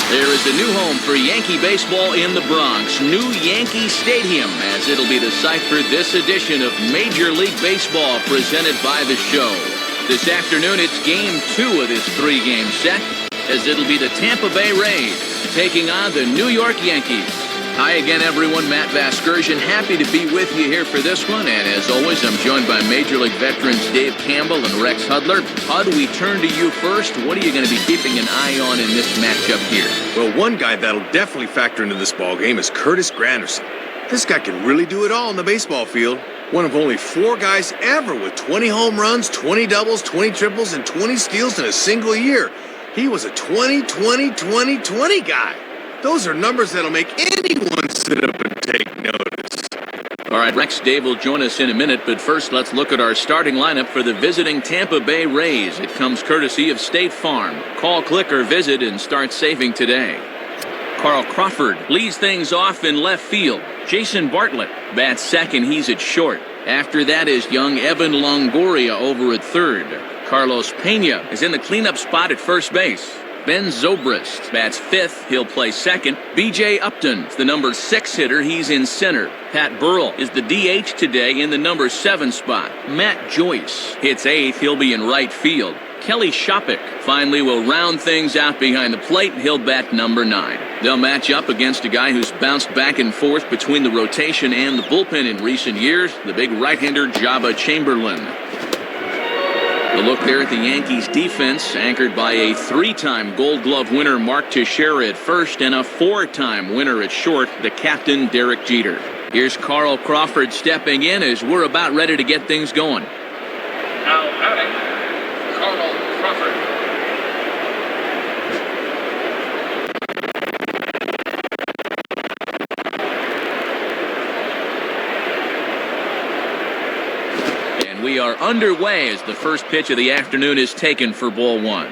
There is a new home for Yankee baseball in the Bronx, new Yankee Stadium, as it'll be the site for this edition of Major League Baseball presented by The Show. This afternoon, it's Game 2 of this three-game set, as it'll be the Tampa Bay Rays taking on the New York Yankees. Hi again, everyone. Matt Vasgersian, happy to be with you here for this one. And as always, I'm joined by Major League veterans Dave Campbell and Rex Hudler. Hud, we turn to you first. What are you going to be keeping an eye on in this matchup here? Well, one guy that'll definitely factor into this ballgame is Curtis Granderson. This guy can really do it all in the baseball field. One of only 4 guys ever with 20 home runs, 20 doubles, 20 triples, and 20 steals in a single year. He was a 20-20-20-20 guy. Those are numbers that'll make anyone sit up and take notice. All right, Rex, Dave will join us in a minute, but first let's look at our starting lineup for the visiting Tampa Bay Rays. It comes courtesy of State Farm. Call, click, or visit and start saving today. Carl Crawford leads things off in left field. Jason Bartlett bats second. He's at short. After that is young Evan Longoria over at third. Carlos Pena is in the cleanup spot at first base. Ben Zobrist bats fifth. He'll play second. B.J. Upton's the number 6 hitter. He's in center. Pat Burrell is the DH today in the number 7 spot. Matt Joyce hits 8th. He'll be in right field. Kelly Shopik finally will round things out behind the plate. He'll bat number 9. They'll match up against a guy who's bounced back and forth between the rotation and the bullpen in recent years, the big right-hander Jabba Chamberlain. A look there at the Yankees defense, anchored by a 3-time Gold Glove winner Mark Teixeira at first and a 4-time winner at short, the captain Derek Jeter. Here's Carl Crawford stepping in as we're about ready to get things going. Now batting, Carl Crawford. We are underway as the first pitch of the afternoon is taken for ball 1.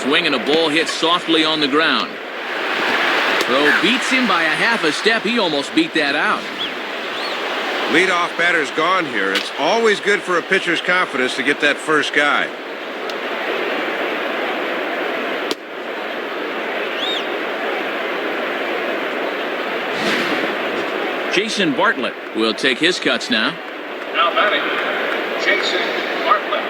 Swinging a ball hit softly on the ground. Throw beats him by a half a step. He almost beat that out. Leadoff batter's gone here. It's always good for a pitcher's confidence to get that first guy. Jason Bartlett will take his cuts now. Now batting, Jason Bartlett.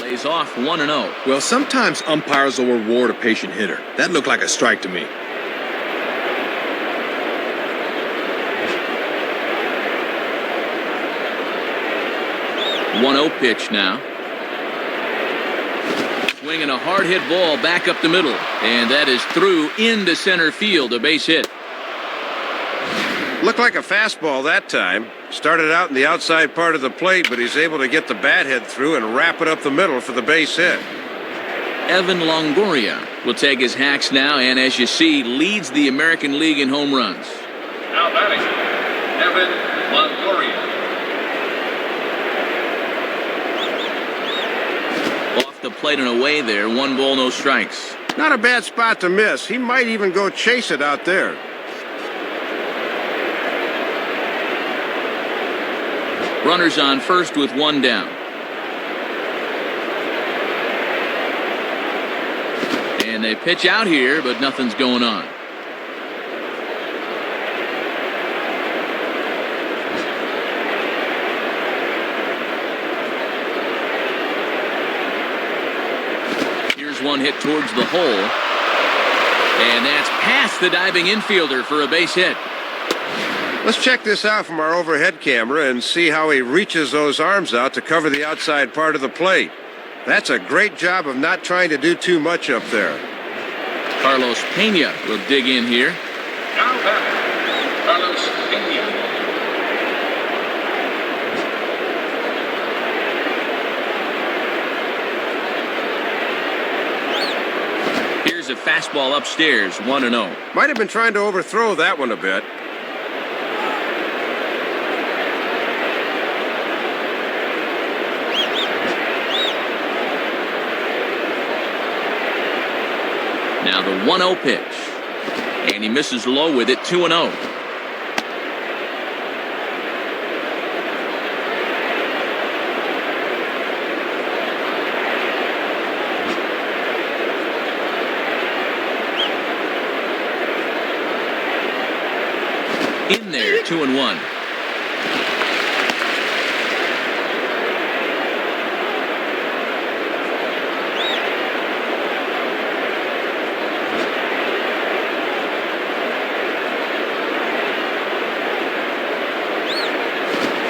Lays off 1-0. Well, sometimes umpires will reward a patient hitter. That looked like a strike to me. 1-0 pitch now. Swinging a hard hit ball back up the middle. And that is through into center field, a base hit. Looked like a fastball that time. Started out in the outside part of the plate, but he's able to get the bat head through and wrap it up the middle for the base hit. Evan Longoria will take his hacks now, and as you see, leads the American League in home runs. Now batting, Evan Longoria. The plate and away there. 1 ball, no strikes. Not a bad spot to miss. He might even go chase it out there. Runners on first with 1 down. And they pitch out here, but nothing's going on. One hit towards the hole, and that's past the diving infielder for a base hit. Let's check this out from our overhead camera and see how he reaches those arms out to cover the outside part of the plate. That's a great job of not trying to do too much up there. Carlos Pena will dig in here. Now batting, Carlos Pena. A fastball upstairs, 1-0. Might have been trying to overthrow that one a bit. Now the 1-0 pitch. And he misses low with it, 2-0. In there, 2-1.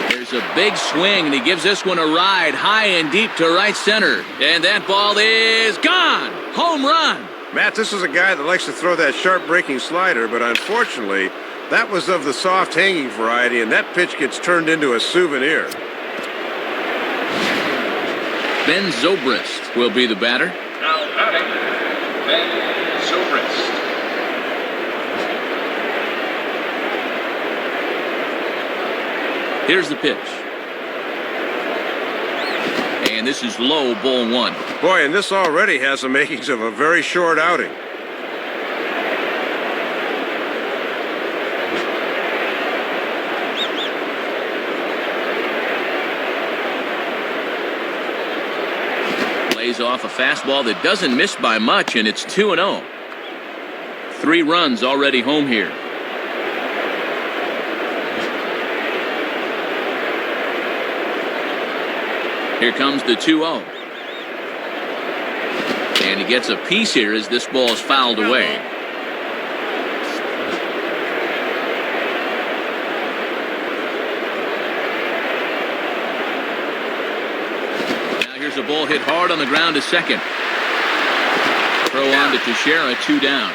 There's a big swing, and he gives this one a ride high and deep to right center. And that ball is gone. Home run. Matt, this is a guy that likes to throw that sharp breaking slider, but unfortunately, that was of the soft hanging variety, and that pitch gets turned into a souvenir. Ben Zobrist will be the batter. Now batting, Ben Zobrist. Here's the pitch. And this is low, ball 1. Boy, and this already has the makings of a very short outing. Lays off a fastball that doesn't miss by much, and it's 2-0. 3 runs already home here. Here comes the 2-0. And he gets a piece here as this ball is fouled away. Now here's a ball hit hard on the ground to second. Throw on to Teixeira, 2 down.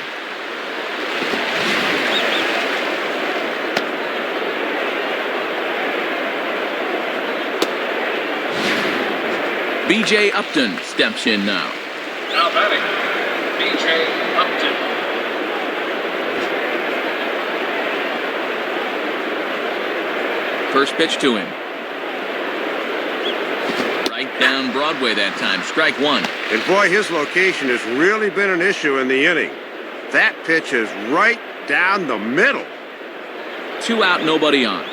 B.J. Upton steps in now. Now batting, B.J. Upton. First pitch to him. Right down Broadway that time. Strike 1. And boy, his location has really been an issue in the inning. That pitch is right down the middle. 2 out, nobody on.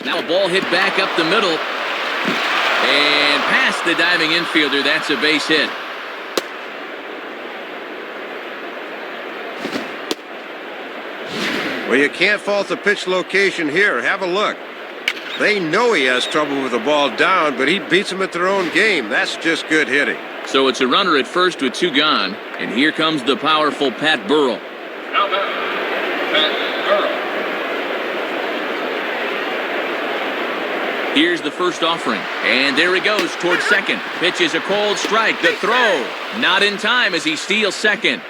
Now a ball hit back up the middle. And past the diving infielder. That's a base hit. Well, you can't fault the pitch location here. Have a look. They know he has trouble with the ball down, but he beats them at their own game. That's just good hitting. So it's a runner at first with 2 gone. And here comes the powerful Pat Burrell. Now batting, Pat Burrell. Here's the first offering. And there he goes towards second. Pitch is a cold strike. The throw. Not in time as he steals second.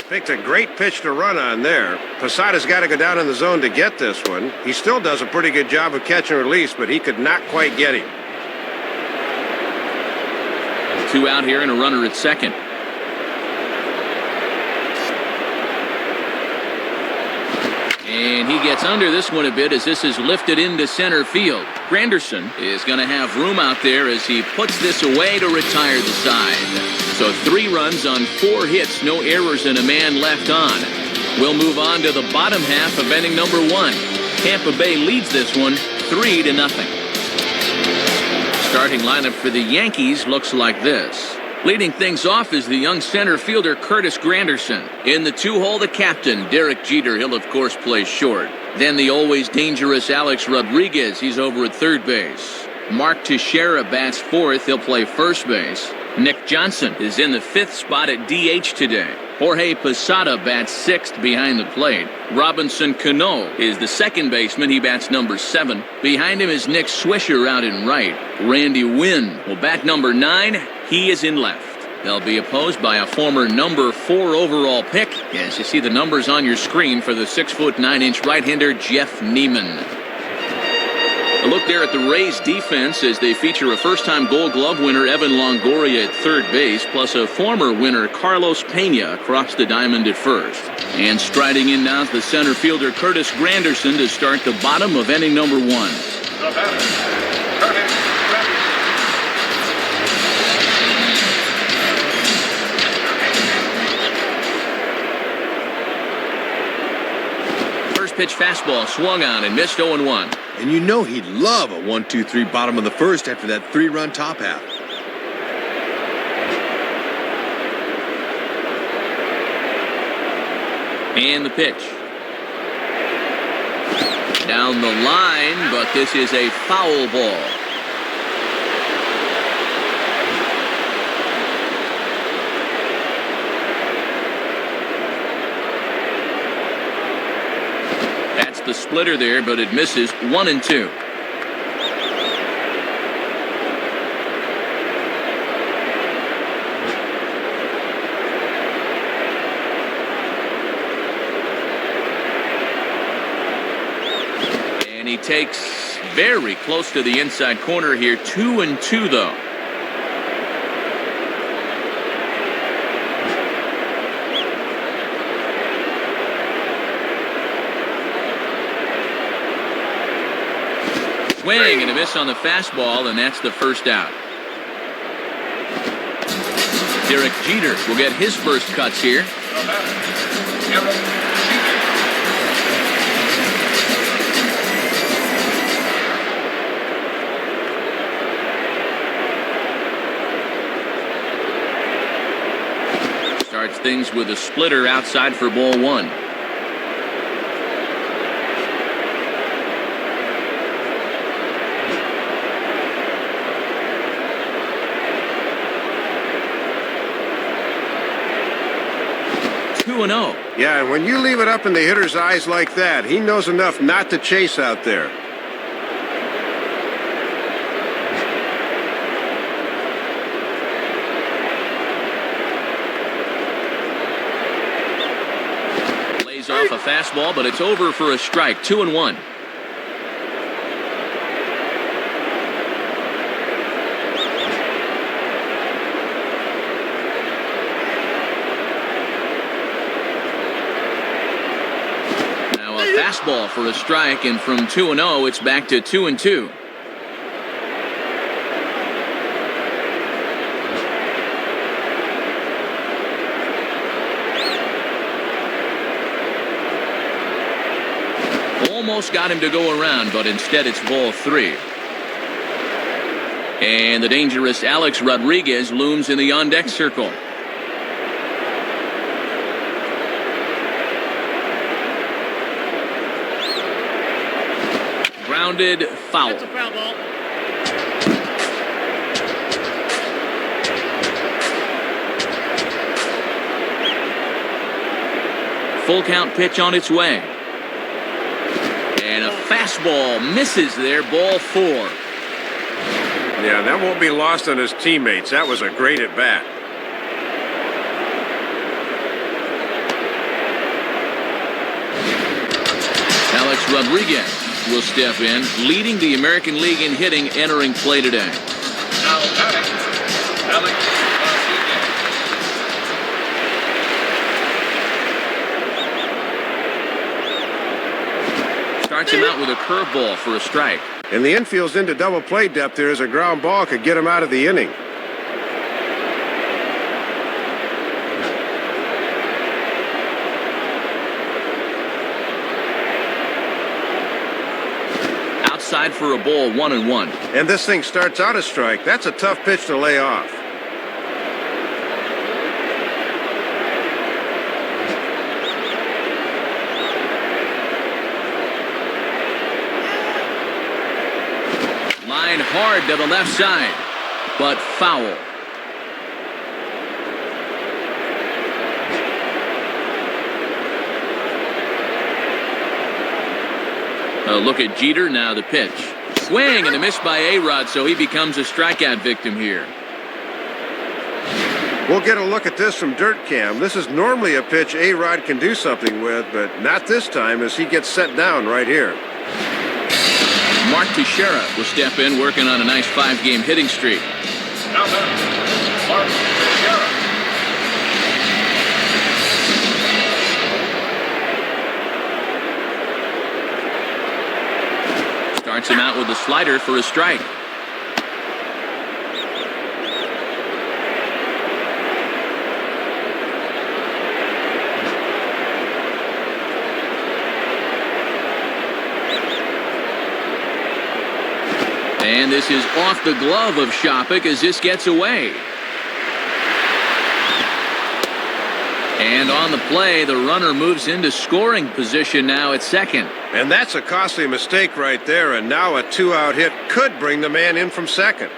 Picked a great pitch to run on there. Posada's got to go down in the zone to get this one. He still does a pretty good job of catch and release, but he could not quite get him. 2 out here and a runner at second. And he gets under this one a bit as this is lifted into center field. Granderson is going to have room out there as he puts this away to retire the side. So 3 runs on 4 hits, no errors, and a man left on. We'll move on to the bottom half of inning number 1. Tampa Bay leads this one 3-0. Starting lineup for the Yankees looks like this. Leading things off is the young center fielder Curtis Granderson. In the 2-hole, the captain, Derek Jeter. He'll, of course, play short. Then the always dangerous Alex Rodriguez. He's over at third base. Mark Teixeira bats 4th. He'll play first base. Nick Johnson is in the 5th spot at DH today. Jorge Posada bats 6th behind the plate. Robinson Cano is the second baseman. He bats number 7. Behind him is Nick Swisher out in right. Randy Wynn will bat number 9. He is in left. They'll be opposed by a former number 4 overall pick. As you see the numbers on your screen for the 6'9" right-hander Jeff Neiman. A look there at the Rays defense as they feature a first-time Gold Glove winner Evan Longoria at third base, plus a former winner Carlos Pena across the diamond at first. And striding in now is the center fielder Curtis Granderson to start the bottom of inning number 1. The batter, Curtis Granderson. pitch fastball swung on and missed 0-1. And you know he'd love a 1-2-3 bottom of the first after that 3-run top half. And the pitch. Down the line, but this is a foul ball. That's the splitter there, but it misses 1-2. And he takes very close to the inside corner here. 2-2 though. Swing and a miss on the fastball, and that's the first out. Derek Jeter will get his first cuts here. Starts things with a splitter outside for ball one. Yeah, and when you leave it up in the hitter's eyes like that, he knows enough not to chase out there. Lays off a fastball, but it's over for a strike. 2-1. Fastball for a strike, and from 2-0, it's back to 2-2. Almost got him to go around, but instead it's ball three. And the dangerous Alex Rodriguez looms in the on-deck circle. Grounded foul. That's a foul ball. Full count pitch on its way. And a fastball misses there, ball four. Yeah, that won't be lost on his teammates. That was a great at-bat. Alex Rodriguez will step in, leading the American League in hitting entering play today. Now batting, Alex Rodriguez. Starts him out with a curveball for a strike. And the infield's into double play depth there as a ground ball could get him out of the inning. Outside for a ball, 1-1. And this thing starts out a strike. That's a tough pitch to lay off. Line hard to the left side, but foul. A look at Jeter, now the pitch. Swing and a miss by A-Rod, so he becomes a strikeout victim here. We'll get a look at this from Dirt Cam. This is normally a pitch A-Rod can do something with, but not this time as he gets set down right here. Mark Teixeira will step in, working on a nice 5-game hitting streak. Now batting, Mark Teixeira. Starts him out with a slider for a strike. And this is off the glove of Shopik as this gets away. And on the play, the runner moves into scoring position now at second. And that's a costly mistake right there, and now a two-out hit could bring the man in from second.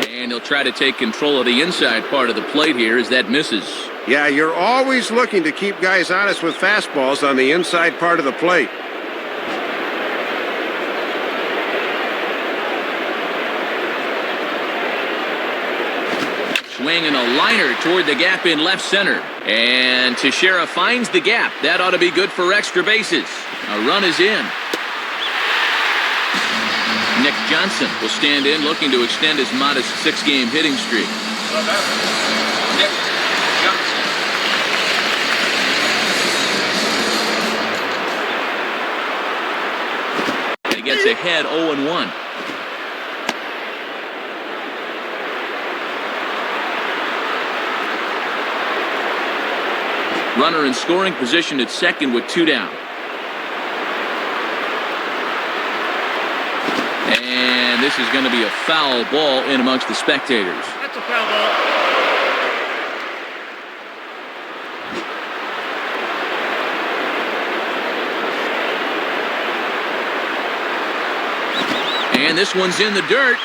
And he'll try to take control of the inside part of the plate here as that misses. Yeah, you're always looking to keep guys honest with fastballs on the inside part of the plate. Swinging a liner toward the gap in left center. And Teixeira finds the gap. That ought to be good for extra bases. A run is in. Nick Johnson will stand in, looking to extend his modest 6-game hitting streak. The batter, Nick Johnson. He gets ahead 0-1. Runner in scoring position at second with 2 down. And this is going to be a foul ball in amongst the spectators. That's a foul ball. And this one's in the dirt.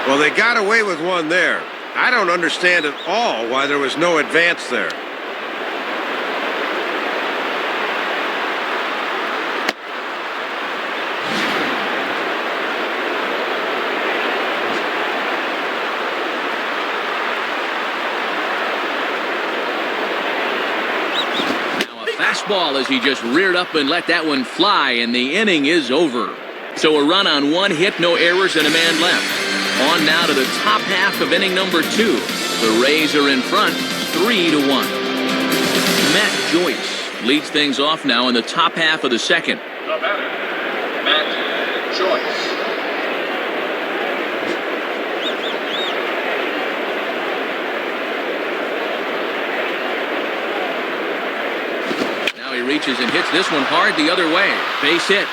Well, they got away with one there. I don't understand at all why there was no advance there. Fastball as he just reared up and let that one fly, and the inning is over. So a run on 1 hit, no errors, and a man left. On now to the top half of inning number 2. The Rays are in front, 3-1. Matt Joyce leads things off now in the top half of the second. The batter, Matt Joyce. He reaches and hits this one hard the other way. Base hit.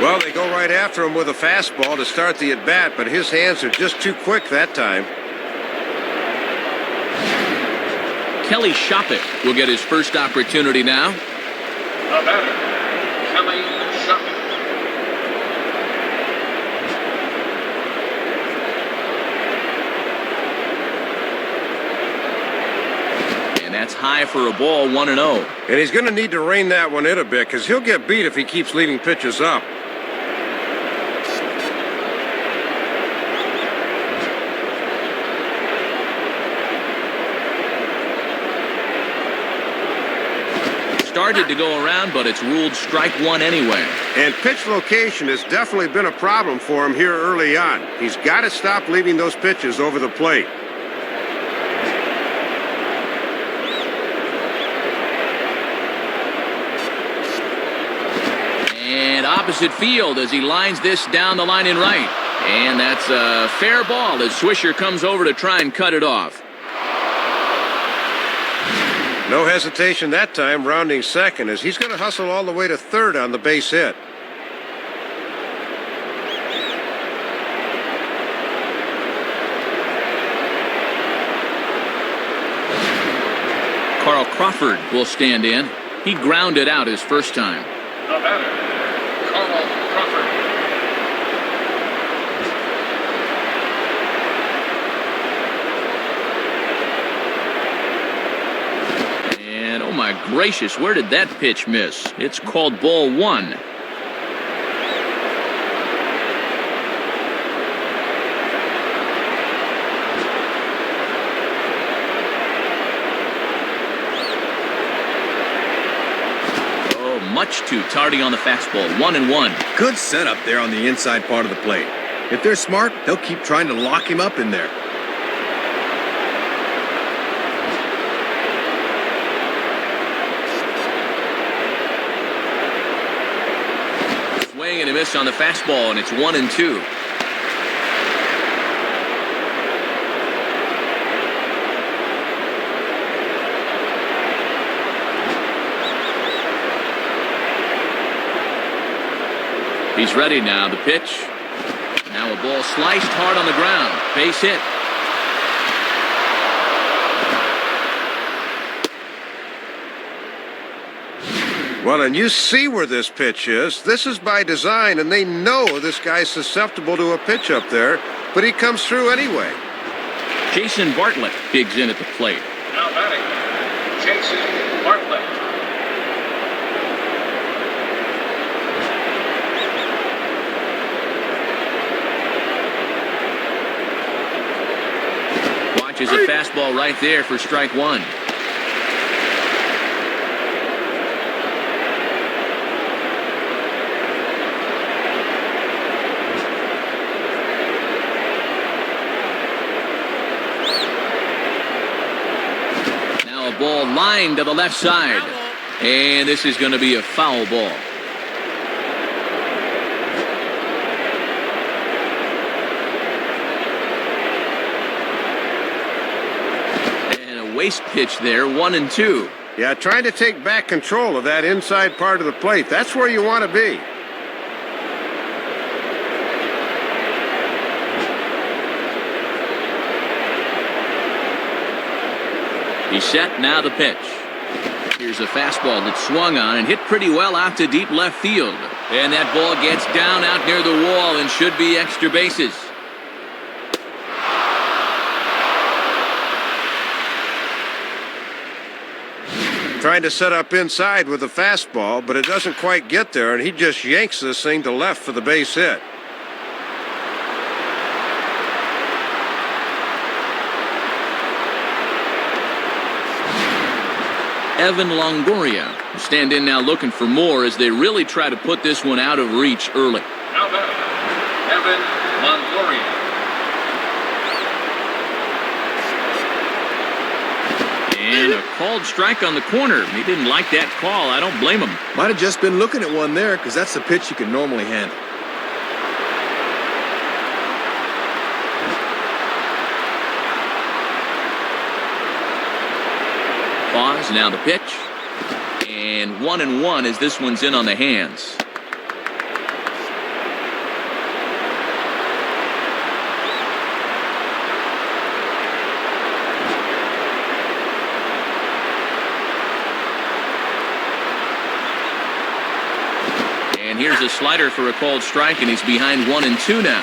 Well, they go right after him with a fastball to start the at-bat, but his hands are just too quick that time. Kelly Shopik will get his first opportunity now. The batter, Kelly Shopik. That's high for a ball, 1-0. And he's going to need to rein that one in a bit because he'll get beat if he keeps leaving pitches up. Started to go around, but it's ruled strike 1 anyway. And pitch location has definitely been a problem for him here early on. He's got to stop leaving those pitches over the plate. Opposite field as he lines this down the line in right. And that's a fair ball as Swisher comes over to try and cut it off. No hesitation that time, rounding second, as he's going to hustle all the way to third on the base hit. Carl Crawford will stand in. He grounded out his first time. The batter, Carl Crawford. And oh my gracious, where did that pitch miss? It's called ball 1. Much too tardy on the fastball. 1-1. Good setup there on the inside part of the plate. If they're smart, they'll keep trying to lock him up in there. Swing and a miss on the fastball, and it's 1-2. He's ready now. The pitch. Now a ball sliced hard on the ground. Base hit. Well, and you see where this pitch is. This is by design, and they know this guy's susceptible to a pitch up there, but he comes through anyway. Jason Bartlett digs in at the plate. Now batting, Jason Bartlett. Watches a fastball right there for strike one. Now a ball lined to the left side. And this is going to be a foul ball. Waste pitch there, 1-2. Yeah, trying to take back control of that inside part of the plate. That's where you want to be. He's set, now the pitch. Here's a fastball that swung on and hit pretty well out to deep left field. And that ball gets down out near the wall and should be extra bases. Trying to set up inside with a fastball, but it doesn't quite get there, and he just yanks this thing to left for the base hit. Evan Longoria will stand in now looking for more as they really try to put this one out of reach early. Now batting, Evan Longoria. And a called strike on the corner. He didn't like that call. I don't blame him. Might have just been looking at one there because that's the pitch you can normally handle. Pause, now the pitch. And 1-1 as this one's in on the hands. And here's a slider for a called strike, and he's behind 1-2 now.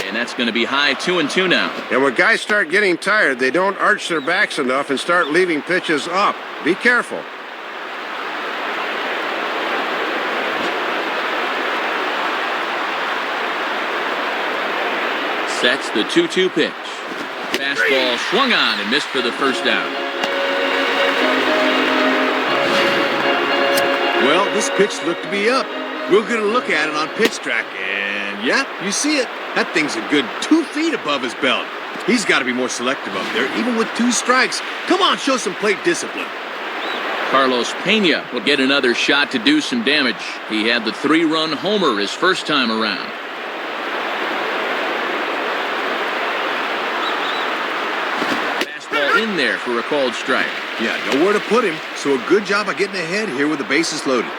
And that's going to be high 2-2 now. And when guys start getting tired, they don't arch their backs enough and start leaving pitches up. Be careful. Sets the 2-2 pitch. Fastball swung on and missed for the first out. Well, this pitch looked to be up. We'll get a look at it on pitch track, and yeah, you see it. That thing's a good 2 feet above his belt. He's got to be more selective up there, even with 2 strikes. Come on, show some plate discipline. Carlos Pena will get another shot to do some damage. He had the 3-run homer his first time around. In there for a called strike. Yeah, nowhere to put him, so a good job of getting ahead here with the bases loaded.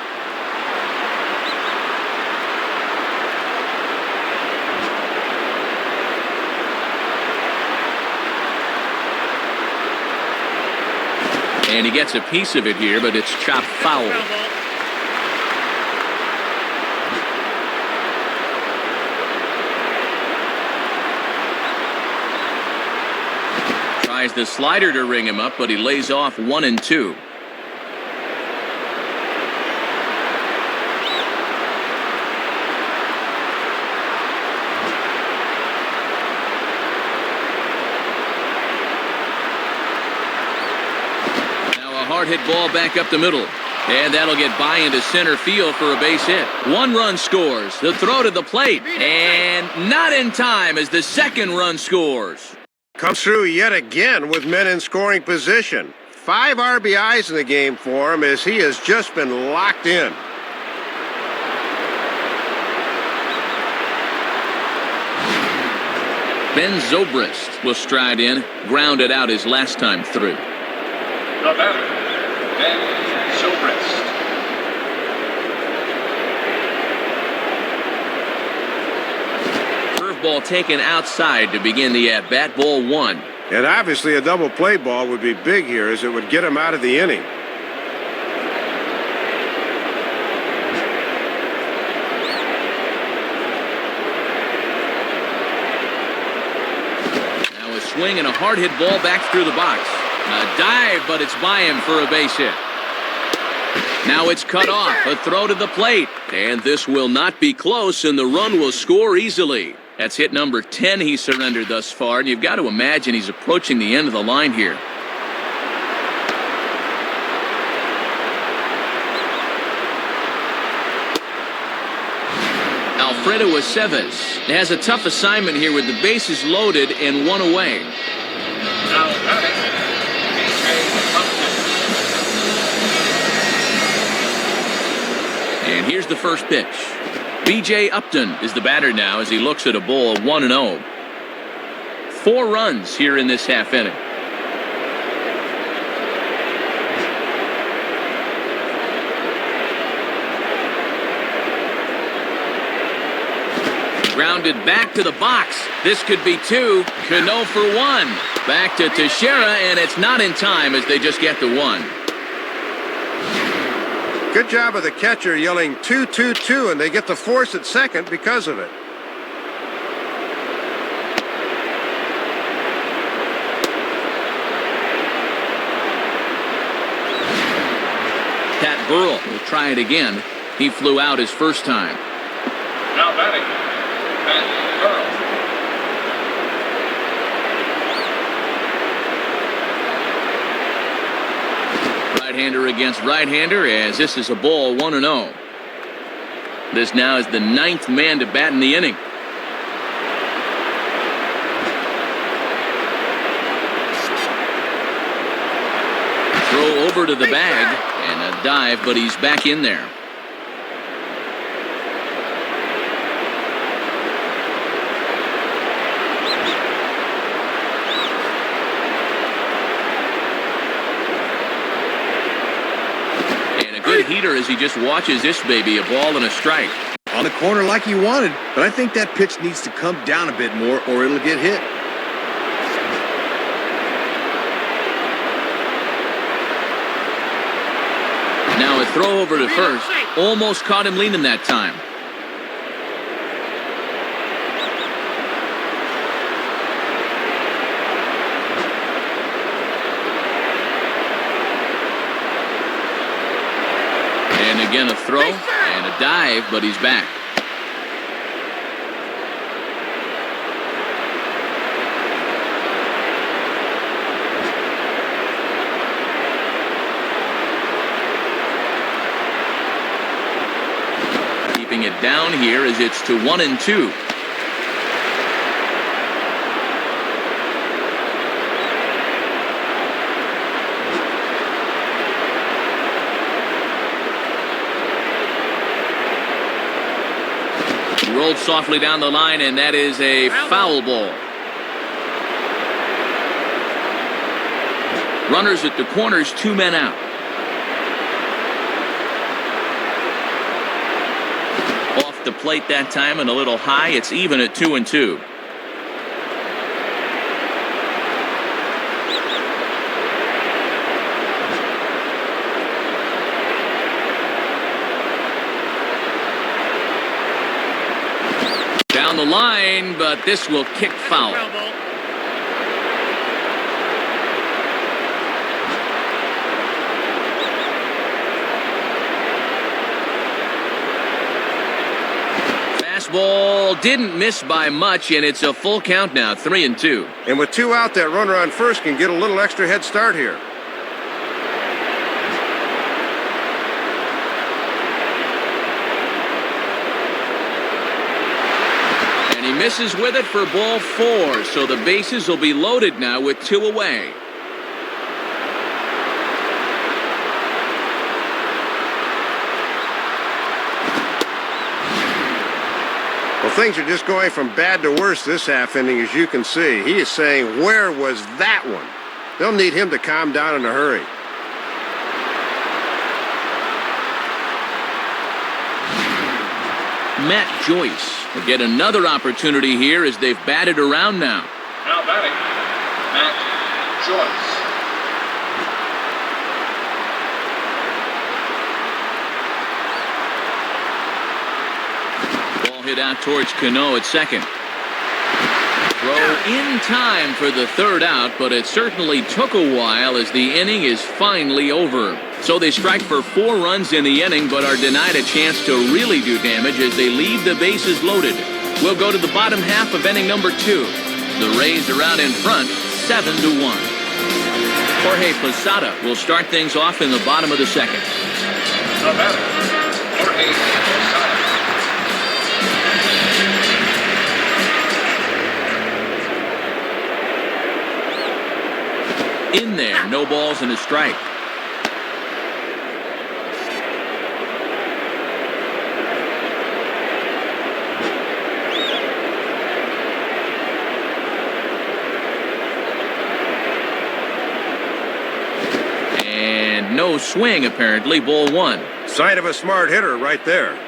And he gets a piece of it here, but it's chopped foul. Tries the slider to ring him up, but he lays off 1-2. hard hit ball back up the middle. And that'll get by into center field for a base hit. 1 run scores. The throw to the plate. And not in time as the 2nd run scores. Comes through yet again with men in scoring position. 5 RBIs in the game for him as he has just been locked in. Ben Zobrist will stride in, grounded out his last time through. The batter, Ben Zobrist. Curveball taken outside to begin the at-bat, ball 1. And obviously a double play ball would be big here as it would get him out of the inning. Now a swing and a hard hit ball back through the box. A dive, but it's by him for a base hit. Now it's cut off, a throw to the plate. And this will not be close, and the run will score easily. That's hit number 10 he surrendered thus far, and you've got to imagine he's approaching the end of the line here. Alfredo Aceves has a tough assignment here with the bases loaded and 1 away. Now batting, And here's the first pitch. B.J. Upton is the batter now as he looks at a ball 1-0. 4 runs here in this half inning. Grounded back to the box. This could be 2. Cano for 1. Back to Teixeira, and it's not in time as they just get the 1. Good job of the catcher yelling 2-2-2, and they get the force at second because of it. Pat Burrell will try it again. He flew out his first time. now batting, Pat Burrell. Right-hander against right-hander as this is a ball 1-0. This now is the 9th man to bat in the inning. Throw over to the bag and a dive, but he's back in there. Good heater as he just watches this baby, a ball and a strike. On the corner like he wanted, but I think that pitch needs to come down a bit more or it'll get hit. Now a throw over to first. Almost caught him leaning that time. And again a throw and a dive, but he's back. Keeping it down here as it's to 1-2. Rolled softly down the line, and that is a foul ball. Runners at the corners, 2 men out. Off the plate that time and a little high. It's even at 2-2. Down the line, but this will kick foul. Fastball didn't miss by much, and it's a full count now, 3-2. And with 2 out, that runner on first can get a little extra head start here. Misses with it for ball 4, so the bases will be loaded now with 2 away. Well, things are just going from bad to worse this half inning, as you can see. He is saying, where was that one? They'll need him to calm down in a hurry. Matt Joyce will get another opportunity here as they've batted around now. Now batting, Matt Joyce. Ball hit out towards Cano at second. Throw in time for the third out, but it certainly took a while as the inning is finally over. So they strike for 4 runs in the inning, but are denied a chance to really do damage as they leave the bases loaded. We'll go to the bottom half of inning number 2. The Rays are out in front, 7-1. Jorge Posada will start things off in the bottom of the second. The batter, Jorge Posada. In there, no balls and a strike. And no swing, apparently, ball 1. Sign of a smart hitter right there.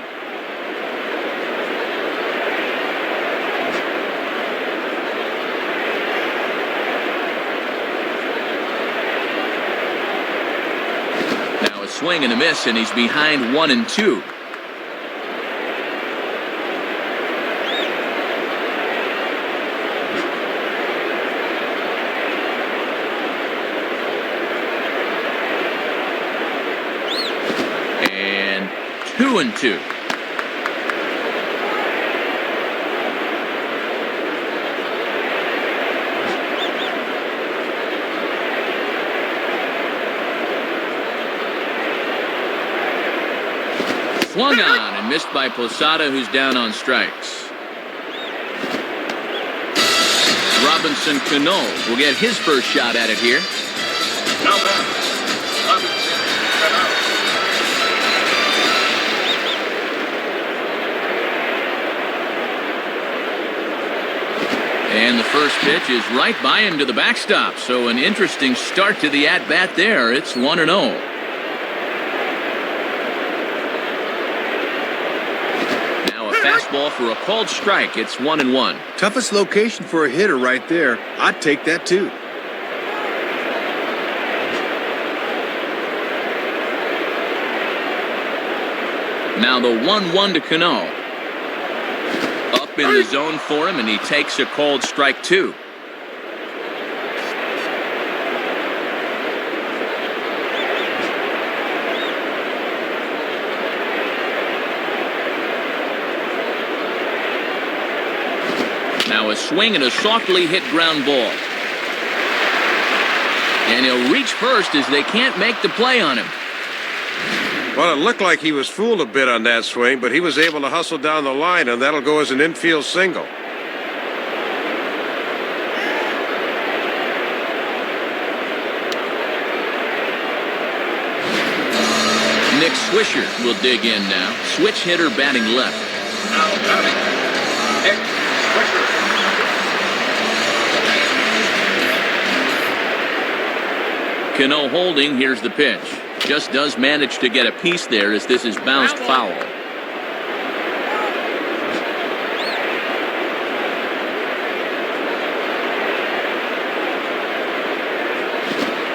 Swing and a miss, and he's behind 1-2. And 2-2. Swung on and missed by Posada, who's down on strikes. Robinson Cano will get his first shot at it here. Now batter, Robinson Cano. And the first pitch is right by him to the backstop. So an interesting start to the at-bat there. It's 1-0. Fastball for a called strike. It's 1-1. Toughest location for a hitter right there. I'd take that too. Now the 1-1 to Cano. Up in the zone for him, and he takes a called strike 2. Now a swing and a softly hit ground ball. And he'll reach first as they can't make the play on him. Well, it looked like he was fooled a bit on that swing, but he was able to hustle down the line, and that'll go as an infield single. Nick Swisher will dig in now. Switch hitter batting left. Now batting, Nick Swisher. Cano holding. Here's the pitch. Just does manage to get a piece there as this is bounced foul.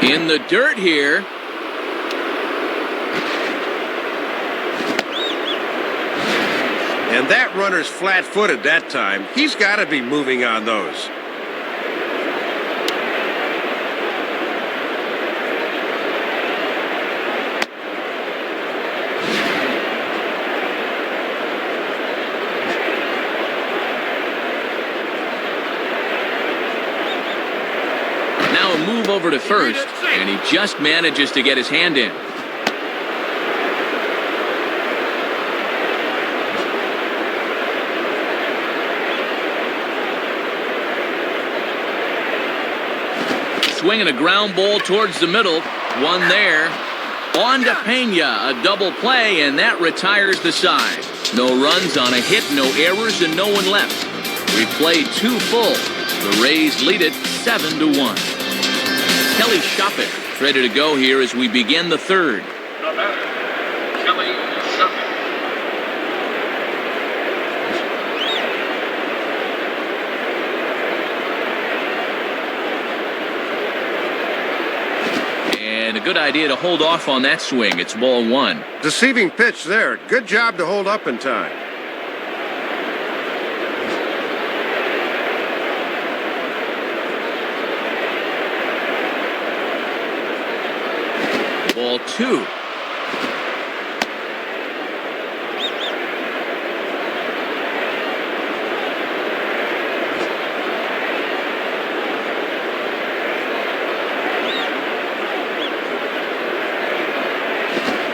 In the dirt here. And that runner's flat-footed that time. He's got to be moving on those. Now a move over to first, and he just manages to get his hand in. swinging a ground ball towards the middle. One there. On to Pena, a double play, and that retires the side. No runs on a hit, no errors, and no one left. We played 2 full. The Rays lead it 7-1. Kelly Shoppett ready to go here as we begin the third. The batter, Kelly Shoppett. And a good idea to hold off on that swing. It's ball 1. Deceiving pitch there. Good job to hold up in time. Ball 2.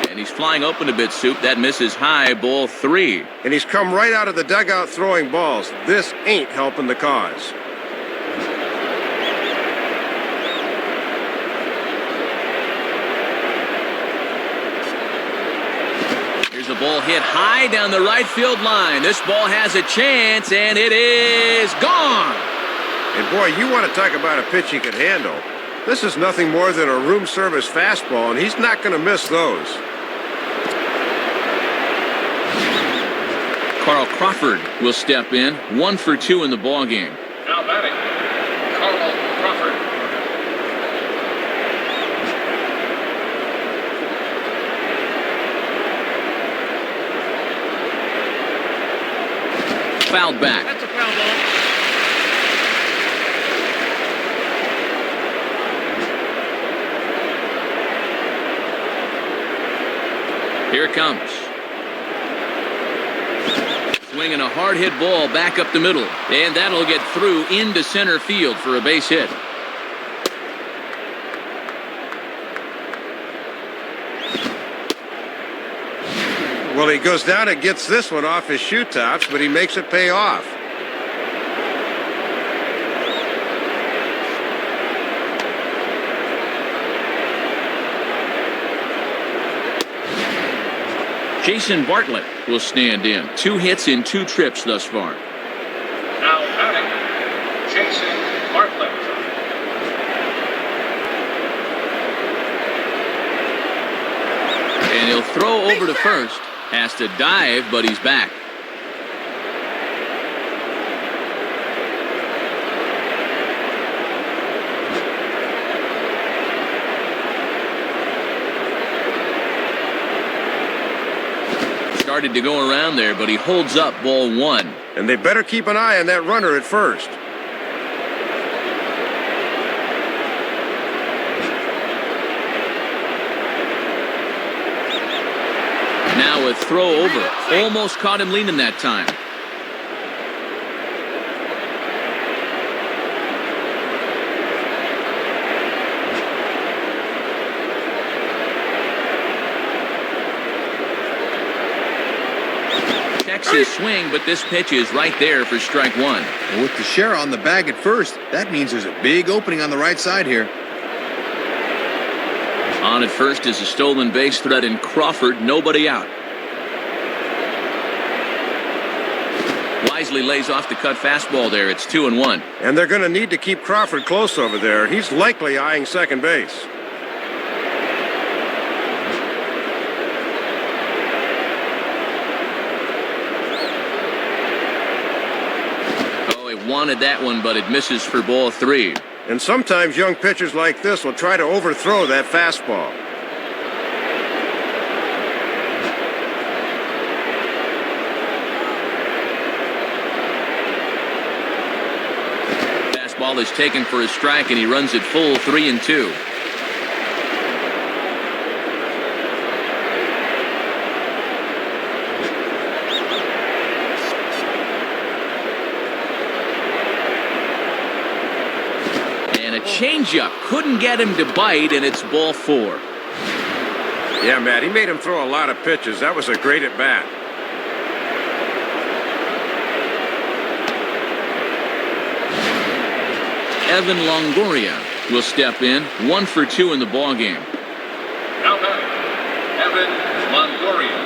And he's flying open a bit, Soup. That misses high. Ball 3. And he's come right out of the dugout throwing balls. This ain't helping the cause. Here's a ball hit high down the right field line. This ball has a chance, and it is gone. And boy, you want to talk about a pitch he could handle. This is nothing more than a room service fastball, and he's not going to miss those. Carl Crawford will step in. 1 for 2 in the ballgame. Now batting, Carl Crawford. Fouled back. That's a foul ball. Here it comes. Swinging a hard hit ball back up the middle. And that'll get through into center field for a base hit. Well, he goes down and gets this one off his shoe tops, but he makes it pay off. Jason Bartlett will stand in. 2 hits in 2 trips thus far. Now batting, Jason Bartlett. And he'll throw over to first. Has to dive, but he's back. Started to go around there, but he holds up ball 1. And they better keep an eye on that runner at first. Now a throw over. Almost caught him leaning that time. Checks his swing, but this pitch is right there for strike 1. And with Teixeira on the bag at first, that means there's a big opening on the right side here. On at first is a stolen base threat in Crawford. Nobody out. Wisely lays off the cut fastball there. It's 2-1. And they're going to need to keep Crawford close over there. He's likely eyeing second base. Oh, he wanted that one, but it misses for ball 3. And sometimes young pitchers like this will try to overthrow that fastball. Fastball is taken for a strike, and he runs it full 3-2. Changeup couldn't get him to bite, and it's ball 4. Yeah, Matt, he made him throw a lot of pitches. That was a great at bat. Evan Longoria will step in, 1 for 2 in the ballgame. Now batting, Evan Longoria.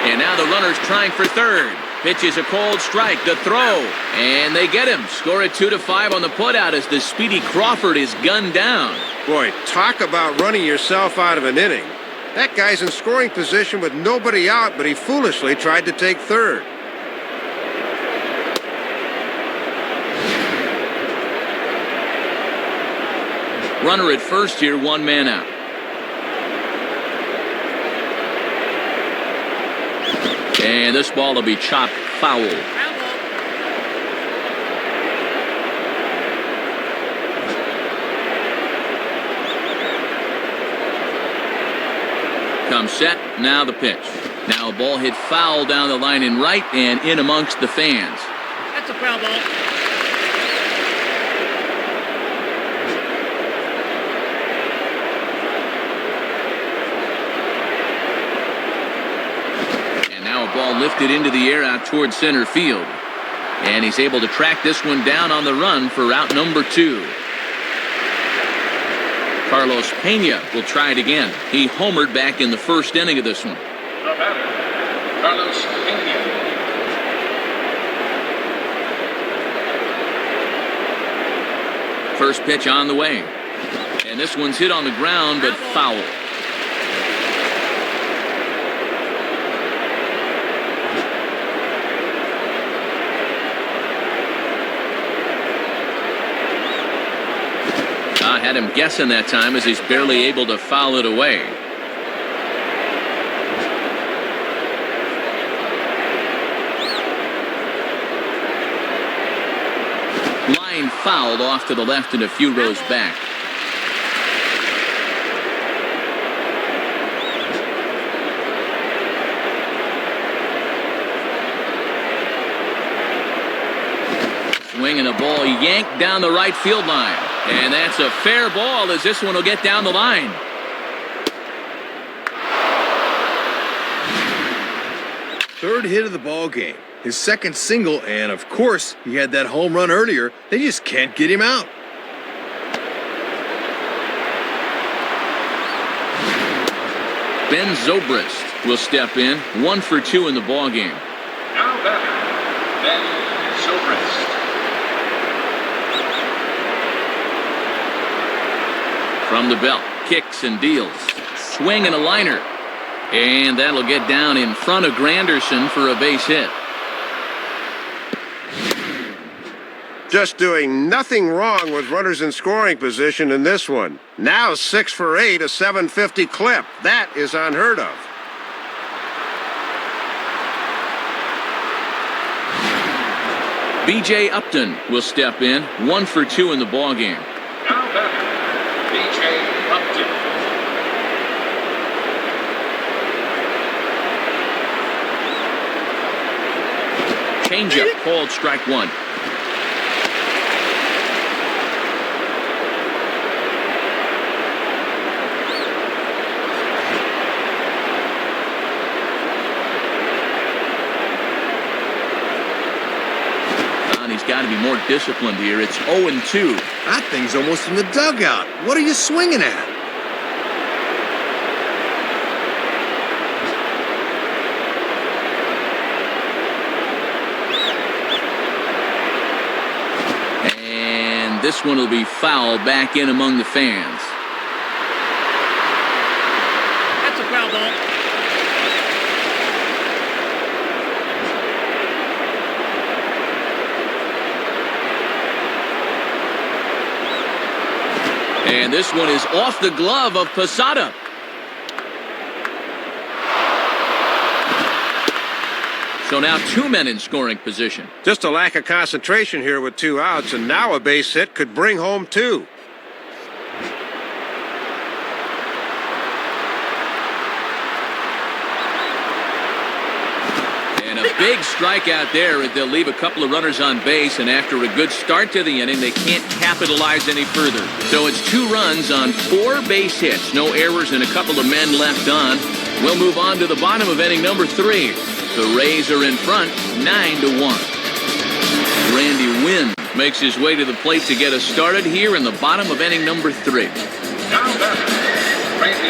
And now the runner's trying for third. Pitch is a cold strike. The throw. And they get him. Score it 2-5 on the putout as the speedy Crawford is gunned down. Boy, talk about running yourself out of an inning. That guy's in scoring position with nobody out, but he foolishly tried to take third. Runner at first here, 1 man out. And this ball will be chopped foul. Comes set, now the pitch. Now a ball hit foul down the line in right and in amongst the fans. That's a foul ball. Ball lifted into the air out toward center field. And he's able to track this one down on the run for route number 2. Carlos Pena will try it again. He homered back in the first inning of this one. The batter, Carlos Pena. First pitch on the way. And this one's hit on the ground, but foul. Had him guessing that time as he's barely able to foul it away. Line fouled off to the left and a few rows back. Swinging a ball yanked down the right field line. And that's a fair ball as this one will get down the line. Third hit of the ball game. His second single, and of course, he had that home run earlier. They just can't get him out. Ben Zobrist will step in, 1 for 2 in the ballgame. Now batting, Ben Zobrist. From the belt, kicks and deals. Swing and a liner. And that'll get down in front of Granderson for a base hit. Just doing nothing wrong with runners in scoring position in this one. Now 6 for 8, a 750 clip. That is unheard of. B.J. Upton will step in, 1 for 2 in the ballgame. Now batting, B.J. Upton. Changeup called strike 1. He's got to be more disciplined here. It's 0-2. That thing's almost in the dugout. What are you swinging at? And this one will be foul back in among the fans. That's a foul ball. And this one is off the glove of Posada. So now 2 men in scoring position. Just a lack of concentration here with 2 outs, and now a base hit could bring home 2. And a big strikeout there. They'll leave a couple of runners on base, and after a good start to the inning, they can't capitalize any further. So it's 2 runs on 4 base hits. No errors and a couple of men left on. We'll move on to the bottom of inning number 3. The Rays are in front, 9-1. Randy Wynn makes his way to the plate to get us started here in the bottom of inning number 3. Now batter, Randy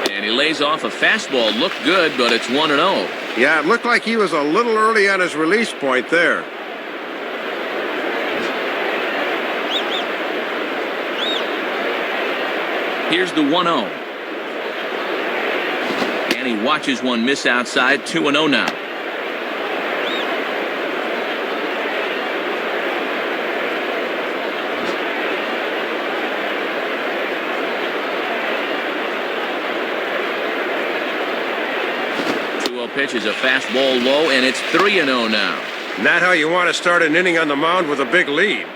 Wynn. And he lays off a fastball. Looked good, but it's 1-0. Yeah, it looked like he was a little early on his release point there. Here's the 1-0. And he watches one miss outside. 2-0 now. Pitch is a fastball low, and it's 3-0 now. Not how you want to start an inning on the mound with a big lead.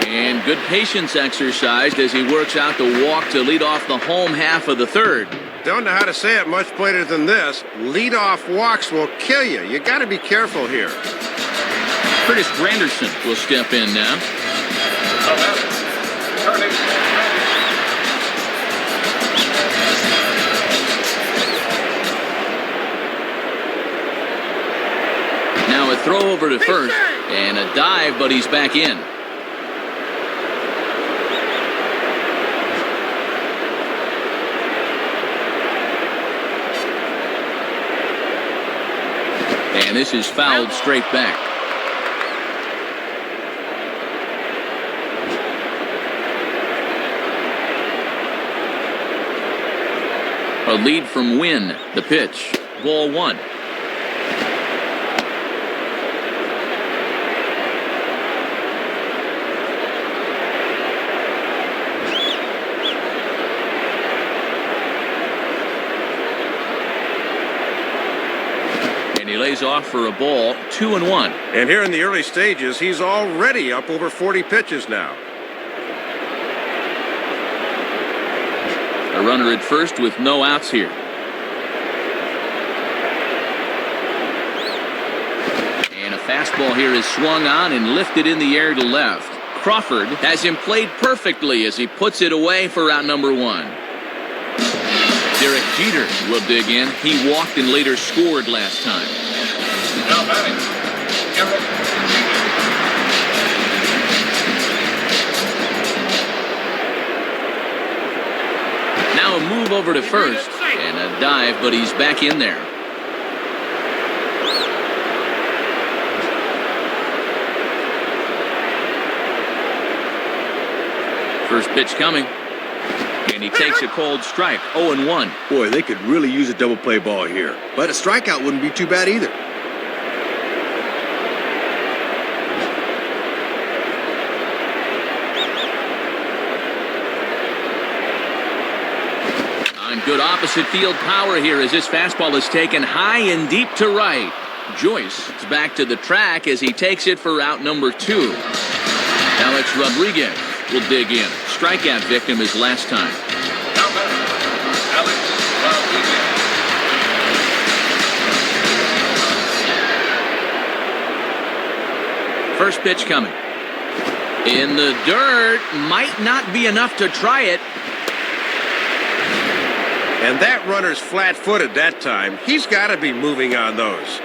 And good patience exercised as he works out the walk to lead off the home half of the third. Don't know how to say it much plainer than this. Lead-off walks will kill you. You got to be careful here. Curtis Granderson will step in now. Now a throw over to first and a dive, but he's back in. And this is fouled straight back. A lead from Wynn. The pitch. Ball 1. And he lays off for a ball. 2-1. And here in the early stages, he's already up over 40 pitches now. A runner at first with no outs here. And a fastball here is swung on and lifted in the air to left. Crawford has him played perfectly as he puts it away for out number 1. Derek Jeter will dig in. He walked and later scored last time. Now batting, Derek Jeter. Now a move over to first and a dive, but he's back in there. First pitch coming. And he takes a cold strike. 0-1. Boy, they could really use a double play ball here. But a strikeout wouldn't be too bad either. Good opposite field power here as this fastball is taken high and deep to right. Joyce is back to the track as he takes it for out number 2. Alex Rodriguez will dig in. Strikeout victim his last time. Now batting, Alex Rodriguez. First pitch coming. In the dirt. Might not be enough to try it. And that runner's flat-footed that time. He's got to be moving on those.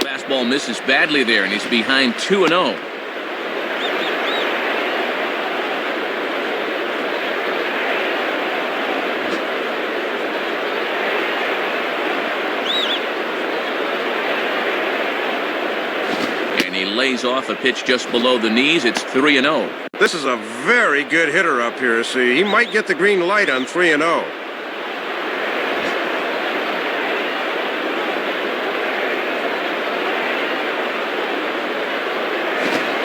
Fastball misses badly there, and he's behind 2-0. Lays off a pitch just below the knees. It's 3-0. This is a very good hitter up here. See, he might get the green light on 3-0.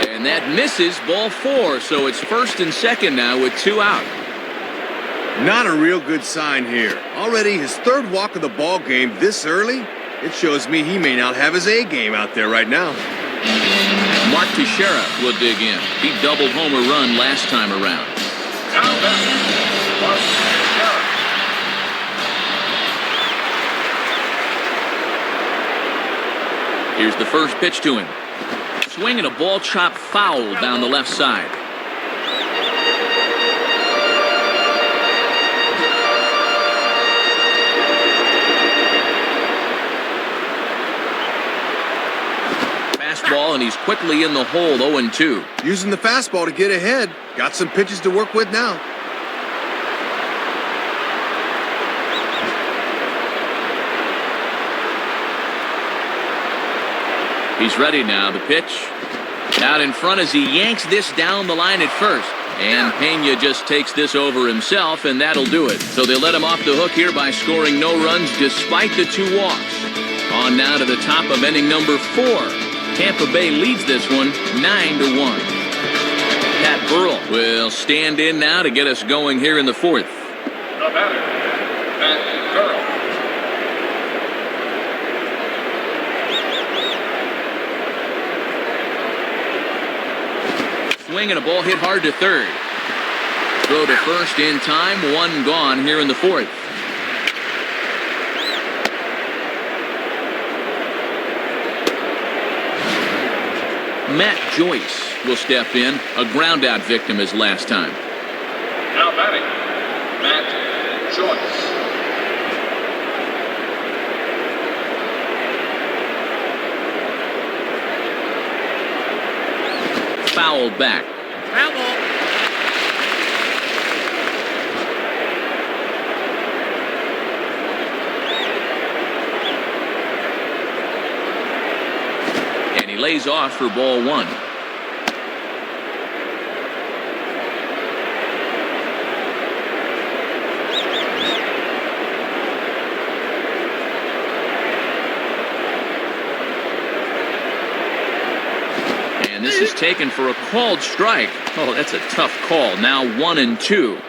And that misses. Ball 4. So it's first and second now with 2 out. Not a real good sign here. Already his third walk of the ball game this early. It shows me he may not have his A game out there right now. Mark Teixeira will dig in. He doubled home a run last time around. Now batting, Mark Teixeira. Here's the first pitch to him. Swing and a ball chopped foul down the left side. Fastball, and he's quickly in the hole, 0-2. Using the fastball to get ahead. Got some pitches to work with now. He's ready now. The pitch out in front as he yanks this down the line at first. And Pena just takes this over himself, and that'll do it. So they let him off the hook here by scoring no runs despite the 2 walks. On now to the top of inning number 4. Tampa Bay leads this one 9-1. Pat Burrell will stand in now to get us going here in the 4th. The batter, Pat Burrell. Swing and a ball hit hard to third. Throw to first in time. 1 gone here in the 4th. Matt Joyce will step in. A ground-out victim as last time. Now batting, Matt Joyce. Foul back. Foul ball. And he lays off for ball 1. And this is taken for a called strike. Oh, that's a tough call. Now 1-2.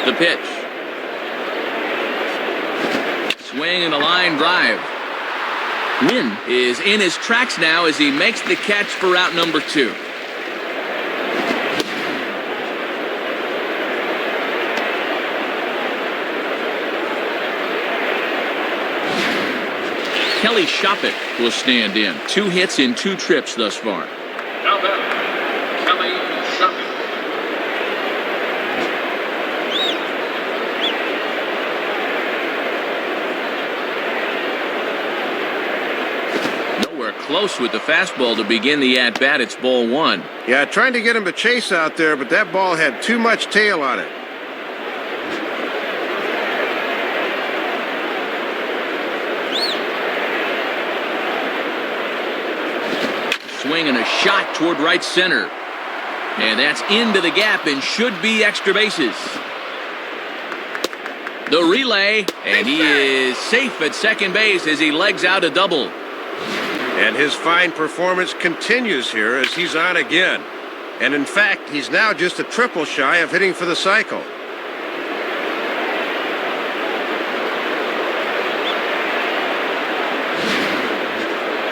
The pitch. Swing and a line drive. Wynn is in his tracks now as he makes the catch for out number 2. Kelly Shoppett will stand in. 2 hits in 2 trips thus far. Now batting, Kelly Shoppett. Nowhere close with the fastball to begin the at-bat. It's ball 1. Yeah, trying to get him to chase out there, but that ball had too much tail on it. Swing and a shot toward right center. And that's into the gap and should be extra bases. The relay, and he is safe at second base as he legs out a double. And his fine performance continues here as he's on again. And in fact, he's now just a triple shy of hitting for the cycle.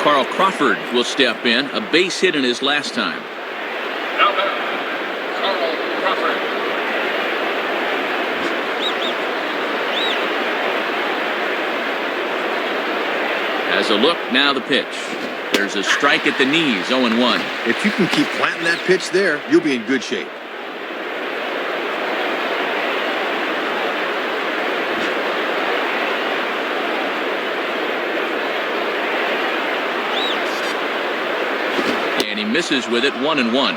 Carl Crawford will step in. A base hit in his last time. Now batting, Carl Crawford. As a look, now the pitch. There's a strike at the knees, 0-1. If you can keep planting that pitch there, you'll be in good shape. And he misses with it, 1-1.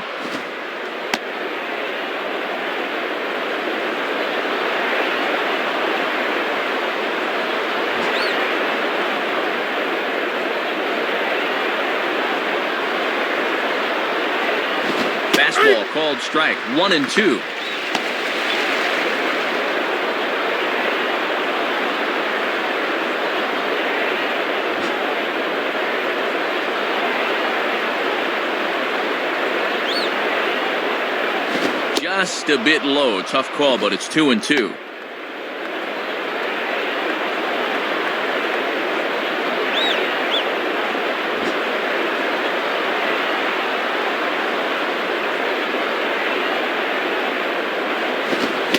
Fastball called strike, 1-2. just a bit low. Tough call, but it's 2-2.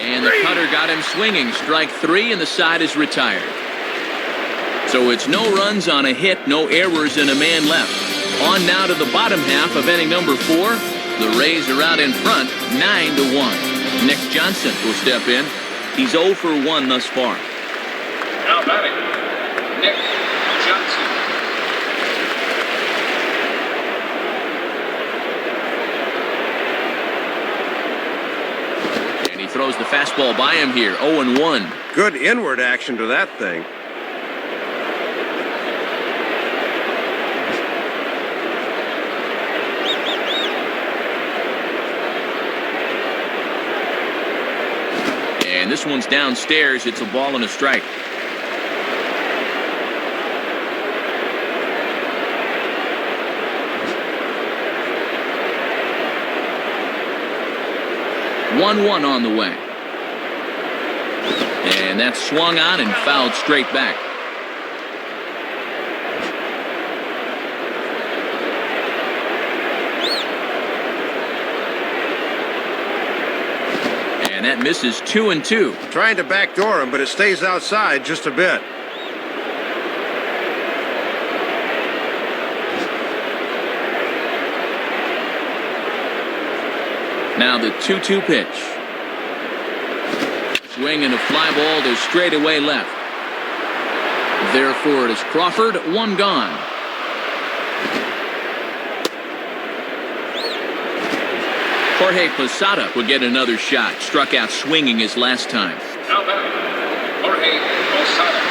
And the cutter got him swinging. Strike 3, and the side is retired. So it's no runs on a hit, no errors, and a man left. On now to the bottom half of inning number 4. The Rays are out in front, 9-1. Nick Johnson will step in. He's 0 for 1 thus far. Now batting, Nick Johnson. And he throws the fastball by him here, 0-1. Good inward action to that thing. And this one's downstairs. It's a ball and a strike. One on the way. And that's swung on and fouled straight back. And that misses 2-2. Trying to backdoor him, but it stays outside just a bit. Now the 2-2 pitch. Swing and a fly ball to straightaway left. Therefore it is Crawford, 1 gone. Jorge Posada would get another shot. Struck out swinging his last time. Now batting, Jorge Posada.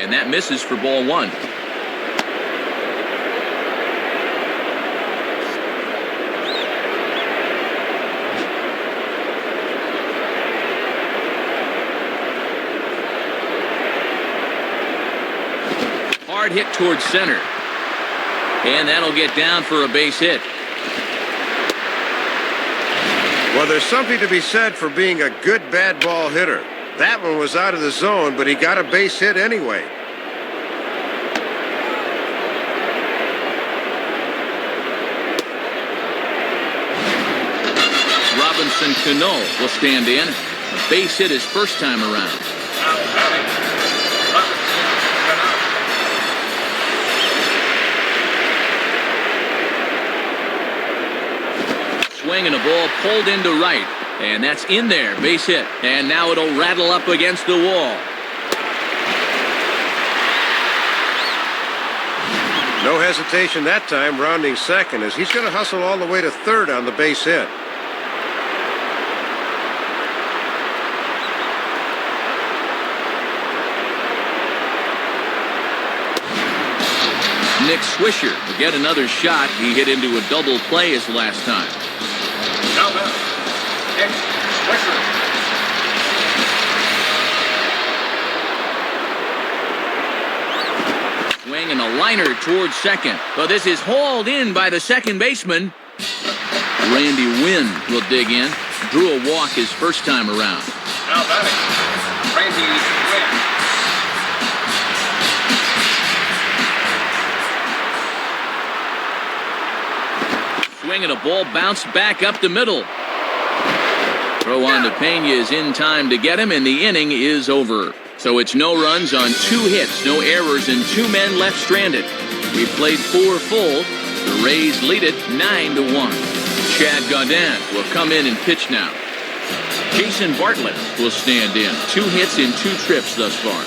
And that misses for ball 1. Hard hit towards center. And that'll get down for a base hit. Well, there's something to be said for being a good bad ball hitter. That one was out of the zone, but he got a base hit anyway. Robinson Cano will stand in. A base hit his first time around. Now batting, Robinson Cano. Swing and a ball pulled into right. And that's in there, base hit. And now it'll rattle up against the wall. No hesitation that time, rounding second, as he's going to hustle all the way to third on the base hit. Nick Swisher to get another shot. He hit into a double play his last time. Now batting, Nick Swisher. Swing and a liner towards second. But this is hauled in by the second baseman. Randy Wynn will dig in. Drew a walk his first time around. Now batting, Randy Wynn. Swing and a ball bounced back up the middle. Throw on to Pena is in time to get him, and the inning is over. So it's no runs on 2 hits, no errors, and 2 men left stranded. We played 4 full. The Rays lead it 9-1. Chad Gaudin will come in and pitch now. Jason Bartlett will stand in. 2 hits in 2 trips thus far.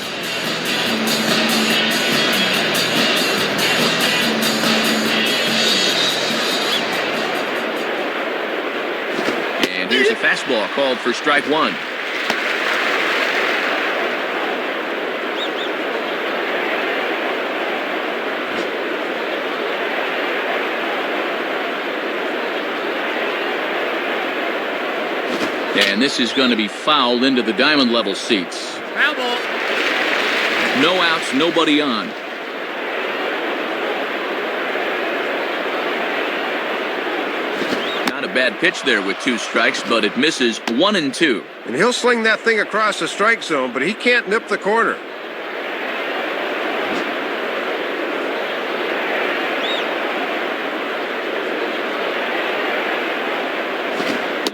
And here's a fastball called for strike 1. And this is going to be fouled into the diamond level seats. Foul ball. No outs, nobody on. bad pitch there with 2 strikes, but it misses 1-2. And he'll sling that thing across the strike zone, but he can't nip the corner.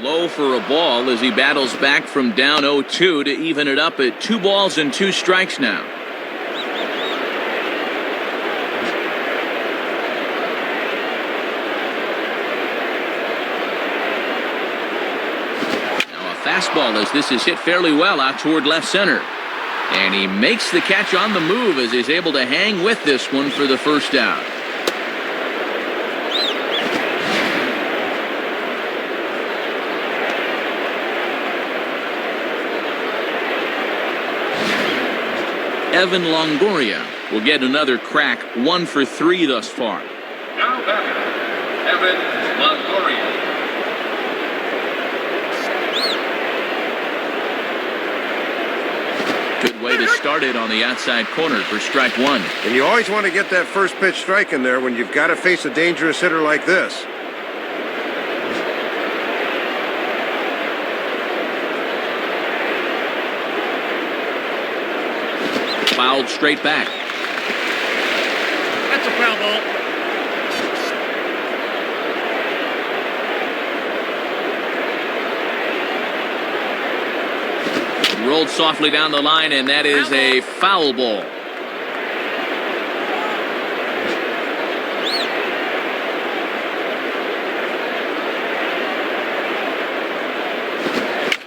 Low for a ball as he battles back from down 0-2 to even it up at 2 balls and 2 strikes now. Now a fastball as this is hit fairly well out toward left center. And he makes the catch on the move as he's able to hang with this one for the first out. Evan Longoria will get another crack, 1 for 3 thus far. Now batting, Evan Longoria. Good way to start it on the outside corner for strike 1. And you always want to get that first pitch strike in there when you've got to face a dangerous hitter like this. Fouled straight back. That's a foul ball. Rolled softly down the line, and that is a foul ball.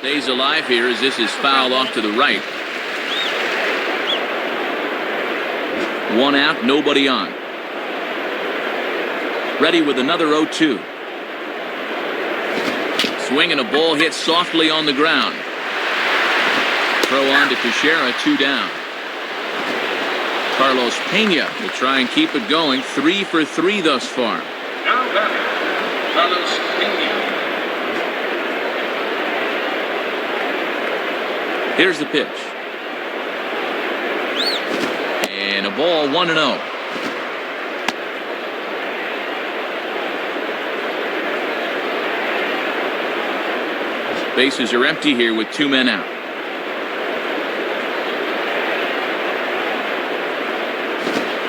Stays alive here as this is foul off to the right. 1 out, nobody on. Ready with another 0-2. Swing and a ball hit softly on the ground. Throw on to Teixeira, 2 down. Carlos Pena will try and keep it going, 3 for 3 thus far. Now batting, Carlos Pena. Here's the pitch. And a ball, 1-0. Bases are empty here with 2 men out.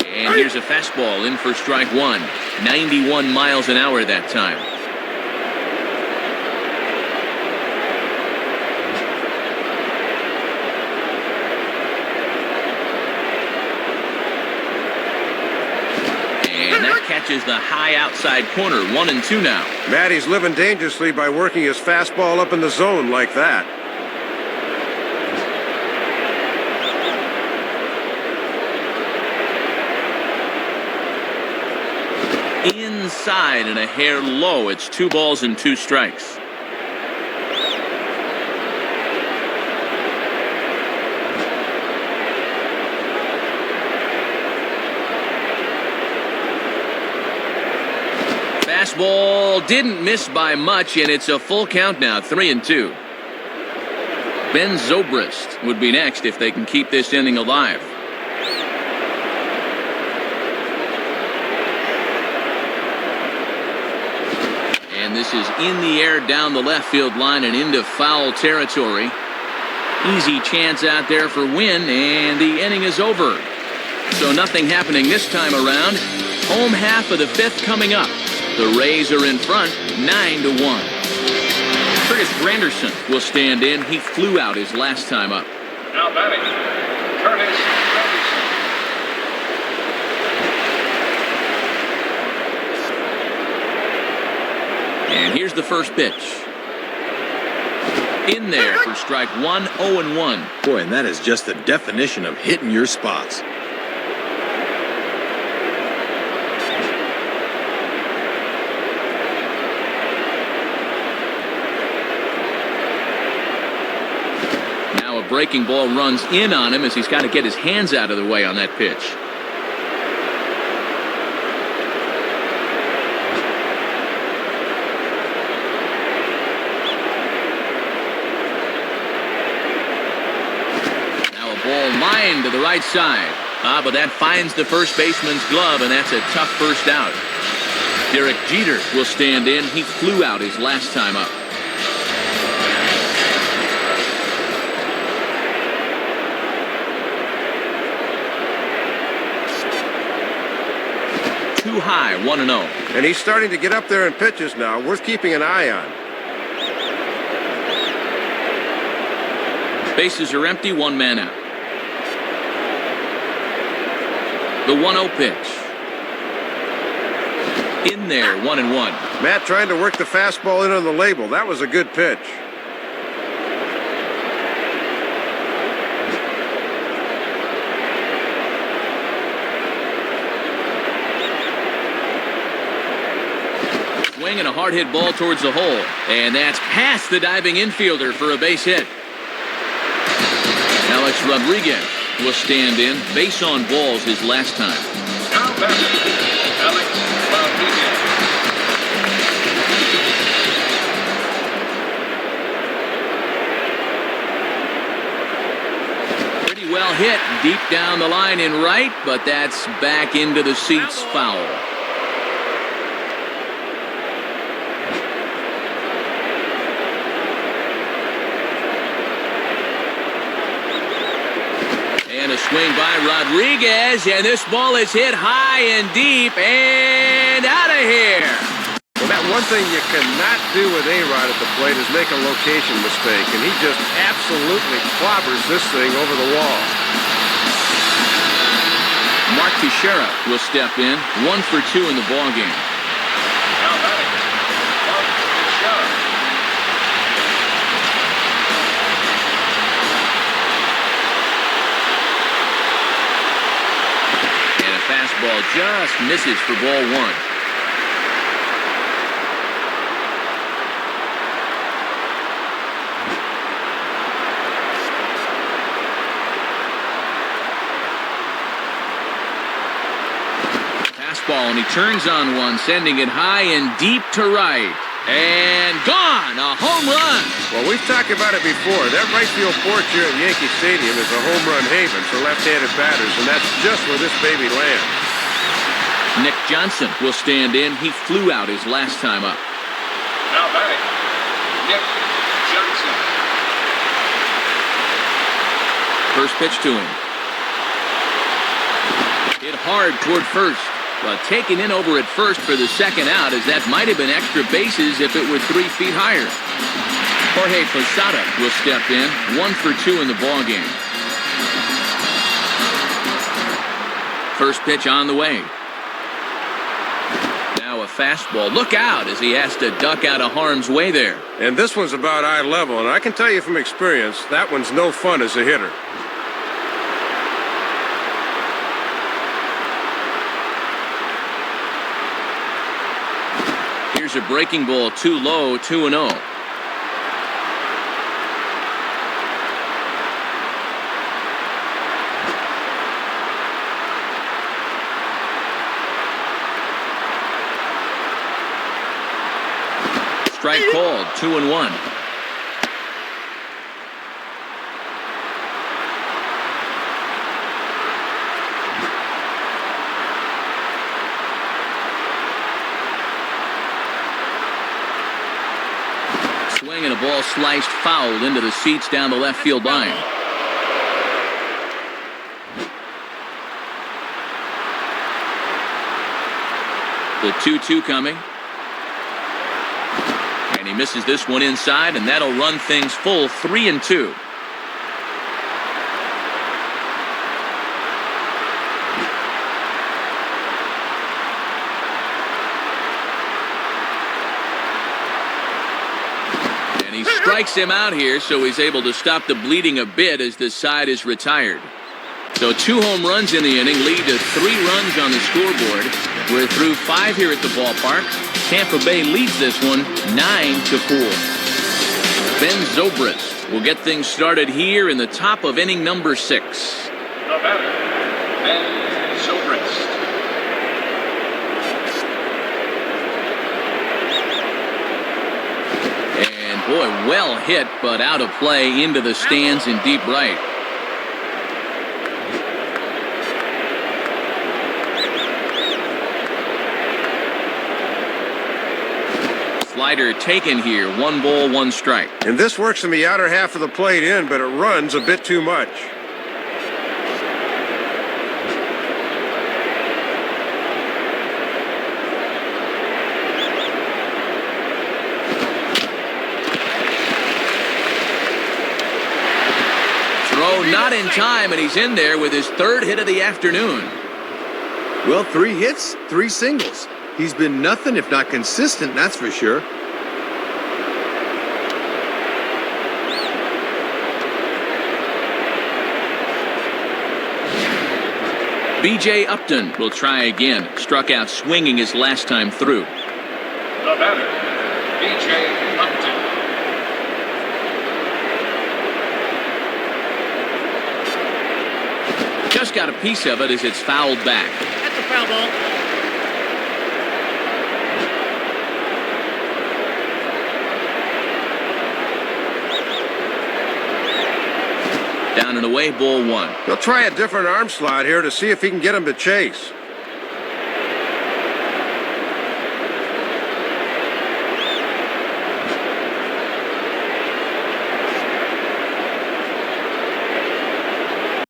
And here's a fastball in for strike 1. 91 miles an hour that time. Catches the high outside corner, 1-2 now. Matty's living dangerously by working his fastball up in the zone like that. Inside and a hair low. It's 2 balls and 2 strikes. Fastball didn't miss by much, and it's a full count now, 3-2. Ben Zobrist would be next if they can keep this inning alive. And this is in the air down the left field line and into foul territory. Easy chance out there for win, and the inning is over. So nothing happening this time around. Home half of the 5th coming up. The Rays are in front, 9-1. Curtis Granderson will stand in. He flew out his last time up. Now batting, Curtis Granderson. And here's the first pitch. In there for strike 1, 0-1. Boy, and that is just the definition of hitting your spots. Breaking ball runs in on him as he's got to get his hands out of the way on that pitch. Now a ball lined to the right side. But that finds the first baseman's glove, and that's a tough first out. Derek Jeter will stand in. He flew out his last time up. Too high, 1-0. And he's starting to get up there in pitches now, worth keeping an eye on. Bases are empty, one man out. The 1-0 pitch. In there, 1-1. Matt trying to work the fastball in on the label. That was a good pitch. Swing and a hard hit ball towards the hole. And that's past the diving infielder for a base hit. Alex Rodriguez will stand in. Base on balls his last time. Now batting, Alex Rodriguez. Pretty well hit deep down the line in right, but that's back into the seats, foul. And a swing by Rodriguez, and this ball is hit high and deep and out of here. Well, that one thing you cannot do with A-Rod at the plate is make a location mistake, and he just absolutely clobbers this thing over the wall. Mark Teixeira will step in, 1 for 2 in the ballgame. Now batting, Mark Teixeira. Fastball just misses for ball 1. Fastball, and he turns on one, sending it high and deep to right. And gone! A home run! Well, we've talked about it before. That right field porch here at Yankee Stadium is a home run haven for left-handed batters, and that's just where this baby lands. Nick Johnson will stand in. He flew out his last time up. Now batting, Nick Johnson. First pitch to him. Hit hard toward first. But taken in over at first for the second out, as that might have been extra bases if it were 3 feet higher. Jorge Posada will step in, 1 for 2 in the ballgame. First pitch on the way. Now a fastball. Look out as he has to duck out of harm's way there. And this one's about eye level, and I can tell you from experience, that one's no fun as a hitter. Here's a breaking ball, too low, 2-0. Strike called, 2-1. Swing and a ball sliced foul into the seats down the left field line. The 2-2 coming. And he misses this one inside, and that'll run things full 3-2. And he strikes him out here, so he's able to stop the bleeding a bit as this side is retired. So 2 home runs in the inning lead to 3 runs on the scoreboard. We're through 5 here at the ballpark. Tampa Bay leads this one 9-4. Ben Zobrist will get things started here in the top of inning number 6. The batter, Ben Zobrist. And boy, well hit, but out of play into the stands in deep right. Slider taken here. 1 ball, 1 strike. And this works in the outer half of the plate in, but it runs a bit too much. Throw not in time, and he's in there with his 3rd hit of the afternoon. Well, 3 hits, 3 singles. He's been nothing if not consistent, that's for sure. B.J. Upton will try again. Struck out swinging his last time through. The batter, B.J. Upton. Just got a piece of it as it's fouled back. That's a foul ball. Down and away, ball 1. He'll try a different arm slot here to see if he can get him to chase.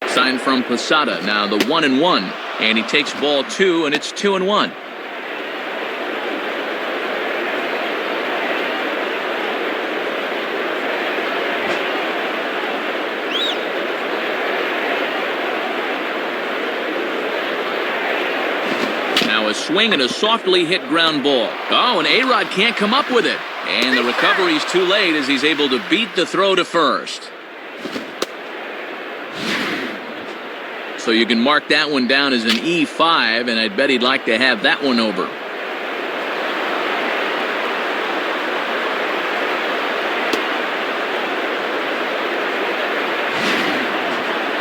Sign from Posada. Now the 1-1. And he takes ball 2, and it's 2-1. Now a swing and a softly hit ground ball. Oh, and A-Rod can't come up with it. And the recovery's too late as he's able to beat the throw to first. So you can mark that one down as an E5, and I'd bet he'd like to have that one over.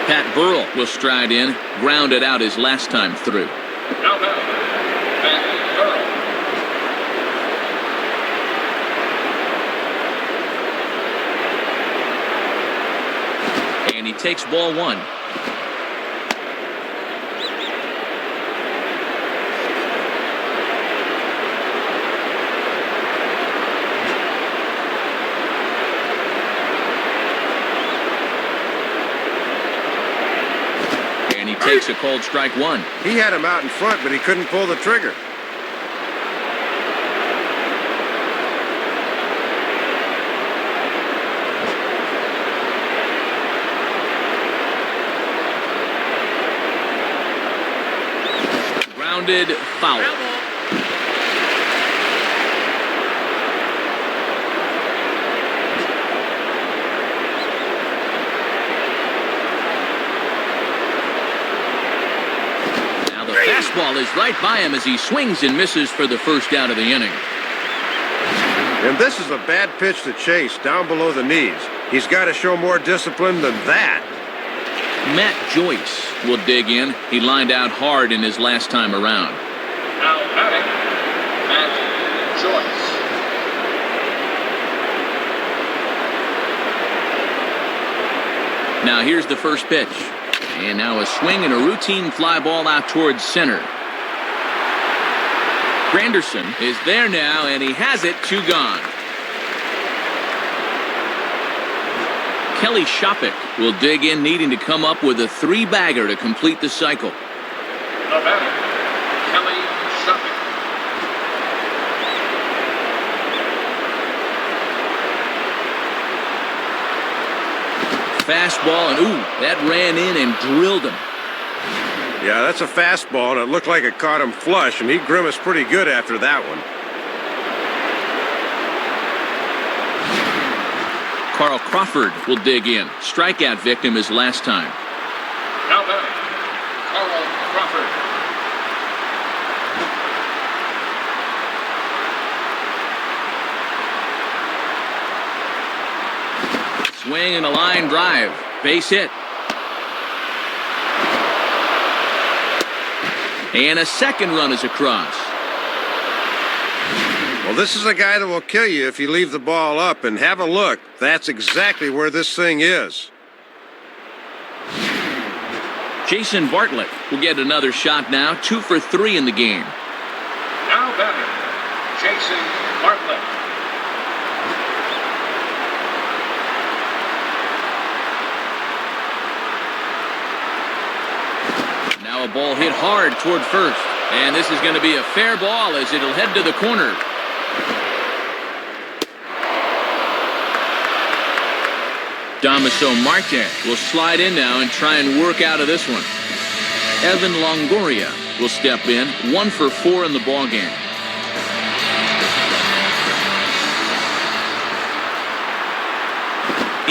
Pat Burrell will stride in, grounded out his last time through. Now batter, Pat Burrell. And he takes ball 1. Takes a called strike 1. He had him out in front, but he couldn't pull the trigger. Grounded, foul. Fastball is right by him as he swings and misses for the first out of the inning. And this is a bad pitch to chase down below the knees. He's got to show more discipline than that. Matt Joyce will dig in. He lined out hard in his last time around. Now batting, Matt Joyce. Now here's the first pitch. And now a swing and a routine fly ball out towards center. Granderson is there now, and he has it. 2 gone. Kelly Shopik will dig in, needing to come up with a 3-bagger to complete the cycle. The batter, Kelly Shopik. Fastball, and ooh, that ran in and drilled him. Yeah, that's a fastball, and it looked like it caught him flush, and he grimaced pretty good after that one. Carl Crawford will dig in. Strikeout victim his last time. Now batting, Carl Crawford. Swing and a line drive. Base hit. And a second run is across. Well, this is a guy that will kill you if you leave the ball up. And have a look. That's exactly where this thing is. Jason Bartlett will get another shot now. 2 for 3 in the game. Now batting, Jason Bartlett. ball hit hard toward first. And this is going to be a fair ball as it'll head to the corner. Damaso Marte will slide in now and try and work out of this one. Evan Longoria will step in, 1 for 4 in the ballgame.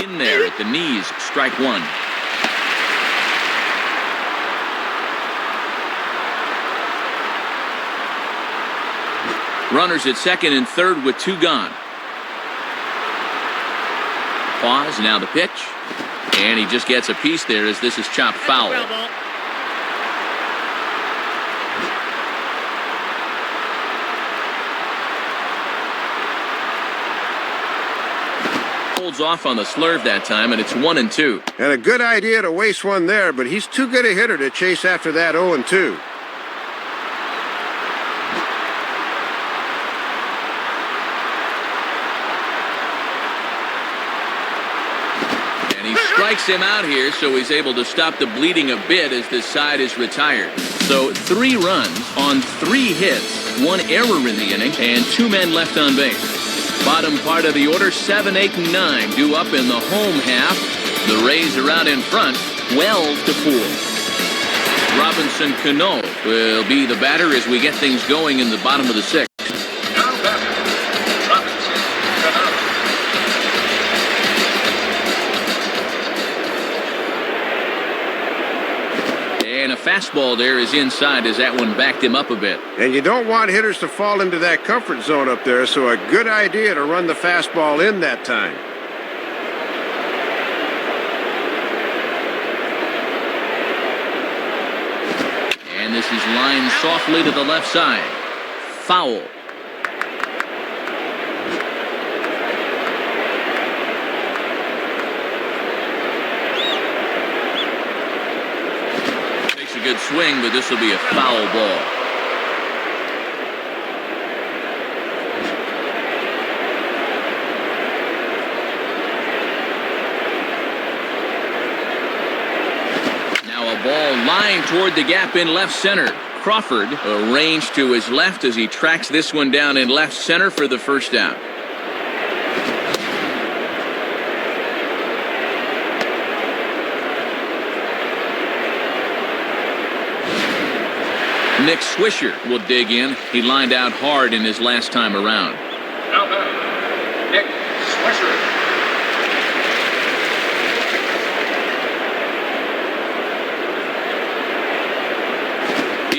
In there at the knees, strike 1. Runners at second and third with 2 gone. Pause, now the pitch. And he just gets a piece there as this is chopped foul. Holds off on the slurve that time, and it's 1-2. And a good idea to waste one there, but he's too good a hitter to chase after that 0-2. Strikes him out here, so he's able to stop the bleeding a bit as this side is retired. So 3 runs on 3 hits, 1 error in the inning, and 2 men left on base. Bottom part of the order, 7, 8, and 9 due up in the home half. The Rays are out in front, 12-4. Robinson Cano will be the batter as we get things going in the bottom of the 6th. Now batter, Robinson Cano. And a fastball there is inside as that one backed him up a bit. And you don't want hitters to fall into that comfort zone up there, so a good idea to run the fastball in that time. And this is lined softly to the left side. Foul. Good swing, but this will be a foul ball. Now a ball lined toward the gap in left center. Crawford arranged to his left as he tracks this one down in left center for the first down. Nick Swisher will dig in. He lined out hard in his last time around. Now batter, Nick Swisher.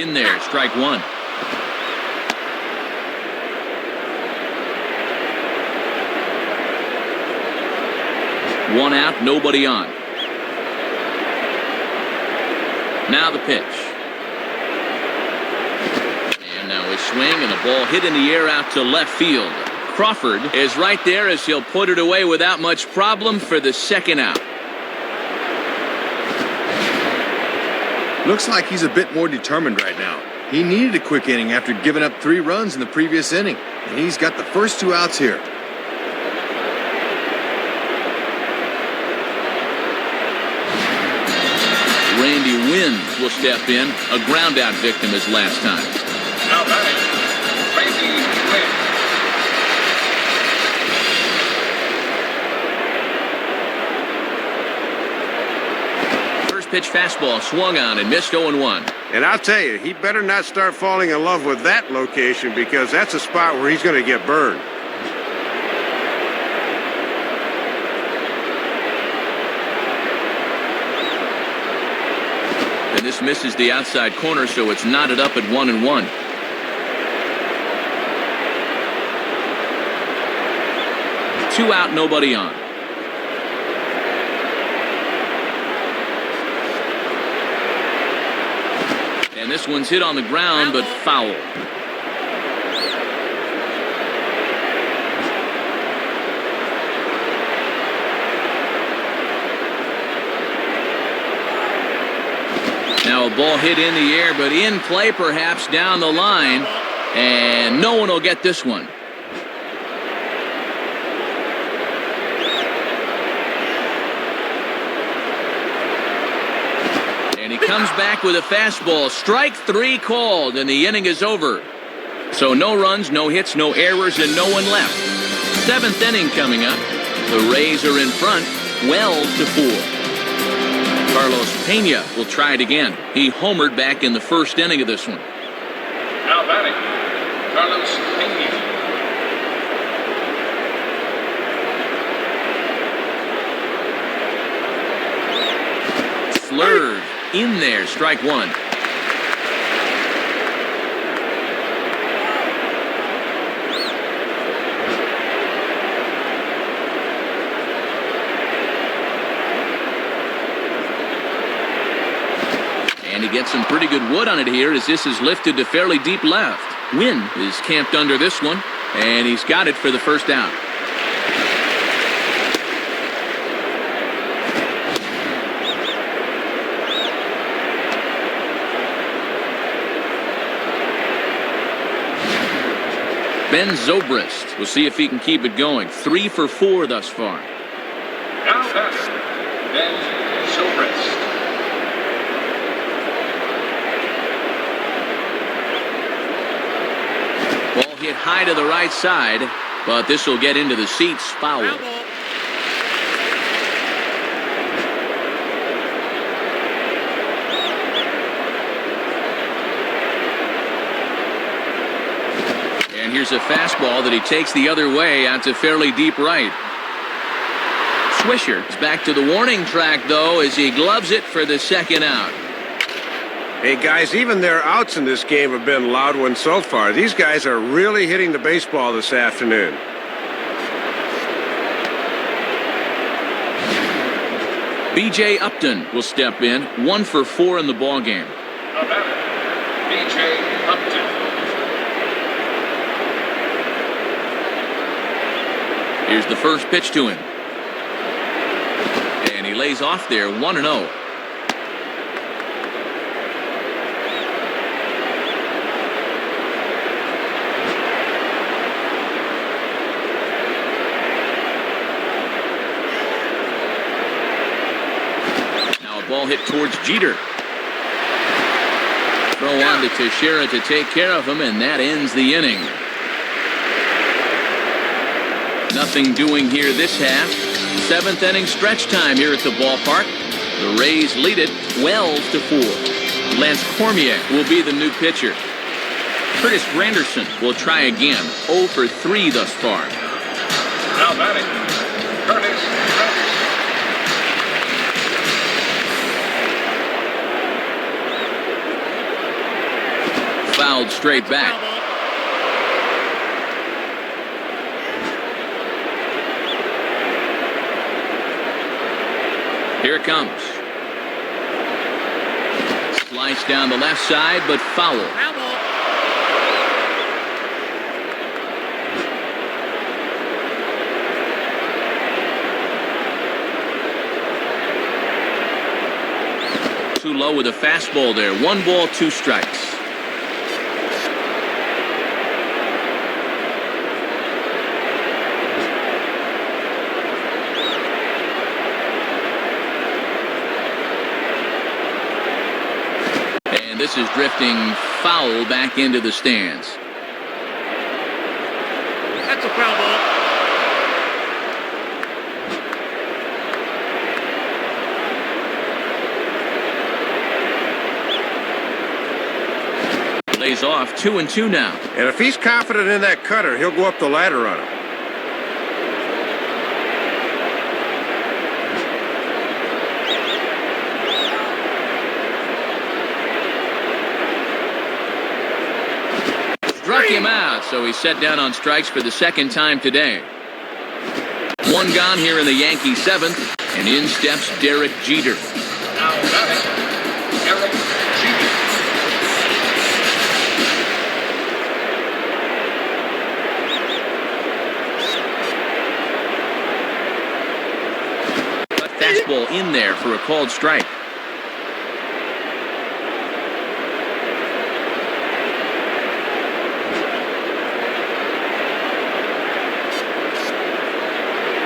In there, strike 1. One out, nobody on. Now the pitch. Swing and a ball hit in the air out to left field. Crawford is right there as he'll put it away without much problem for the second out. Looks like he's a bit more determined right now. He needed a quick inning after giving up 3 runs in the previous inning, and he's got the first 2 outs here. Randy Wynn will step in, a ground out victim his last time. Now batting, Randy Wynn. First pitch fastball swung on and missed 0-1. And I'll tell you, he better not start falling in love with that location because that's a spot where he's going to get burned. And this misses the outside corner, so it's knotted up at 1-1. Two out, nobody on. And this one's hit on the ground, but foul. Now a ball hit in the air, but in play perhaps down the line. And no one will get this one. comes back with a fastball. Strike 3 called, and the inning is over. So no runs, no hits, no errors, and no one left. 7th inning coming up. The Rays are in front, 12-4. Carlos Pena will try it again. He homered back in the 1st inning of this one. Now batting, Carlos Pena. Slurred in there, strike 1. And he gets some pretty good wood on it here as this is lifted to fairly deep left. Wynn is camped under this one, and he's got it for the 1st out. Ben Zobrist. We'll see if he can keep it going. 3 for 4 thus far. Now batting, Ben Zobrist. Ball hit high to the right side, but this will get into the seats. Foul. Foul ball. And here's a fastball that he takes the other way out to fairly deep right. Swisher is back to the warning track, though, as he gloves it for the 2nd out. Hey, guys, even their outs in this game have been loud ones so far. These guys are really hitting the baseball this afternoon. B.J. Upton will step in. 1 for 4 in the ballgame. Now batting, B.J. Upton. Here's the first pitch to him. And he lays off there, 1-0. Ball hit towards Jeter. Throw on to Teixeira to take care of him, and that ends the inning. Nothing doing here this half. 7th inning stretch time here at the ballpark. The Rays lead it 12-4. Lance Cormier will be the new pitcher. Curtis Granderson will try again. 0 for 3 thus far. Now batting, Curtis Granderson. Fouled straight back. Here it comes. Slice down the left side, but foul. Foul ball. Too low with a fastball there. 1 ball, 2 strikes. This is drifting foul back into the stands. That's a foul ball. Lays off 2-2 now. And if he's confident in that cutter, he'll go up the ladder on him. Struck him out, so he's set down on strikes for the 2nd time today. 1 gone here in the Yankee 7th, and in steps Derek Jeter. Now batting, Derek Jeter. Fastball in there for a called strike.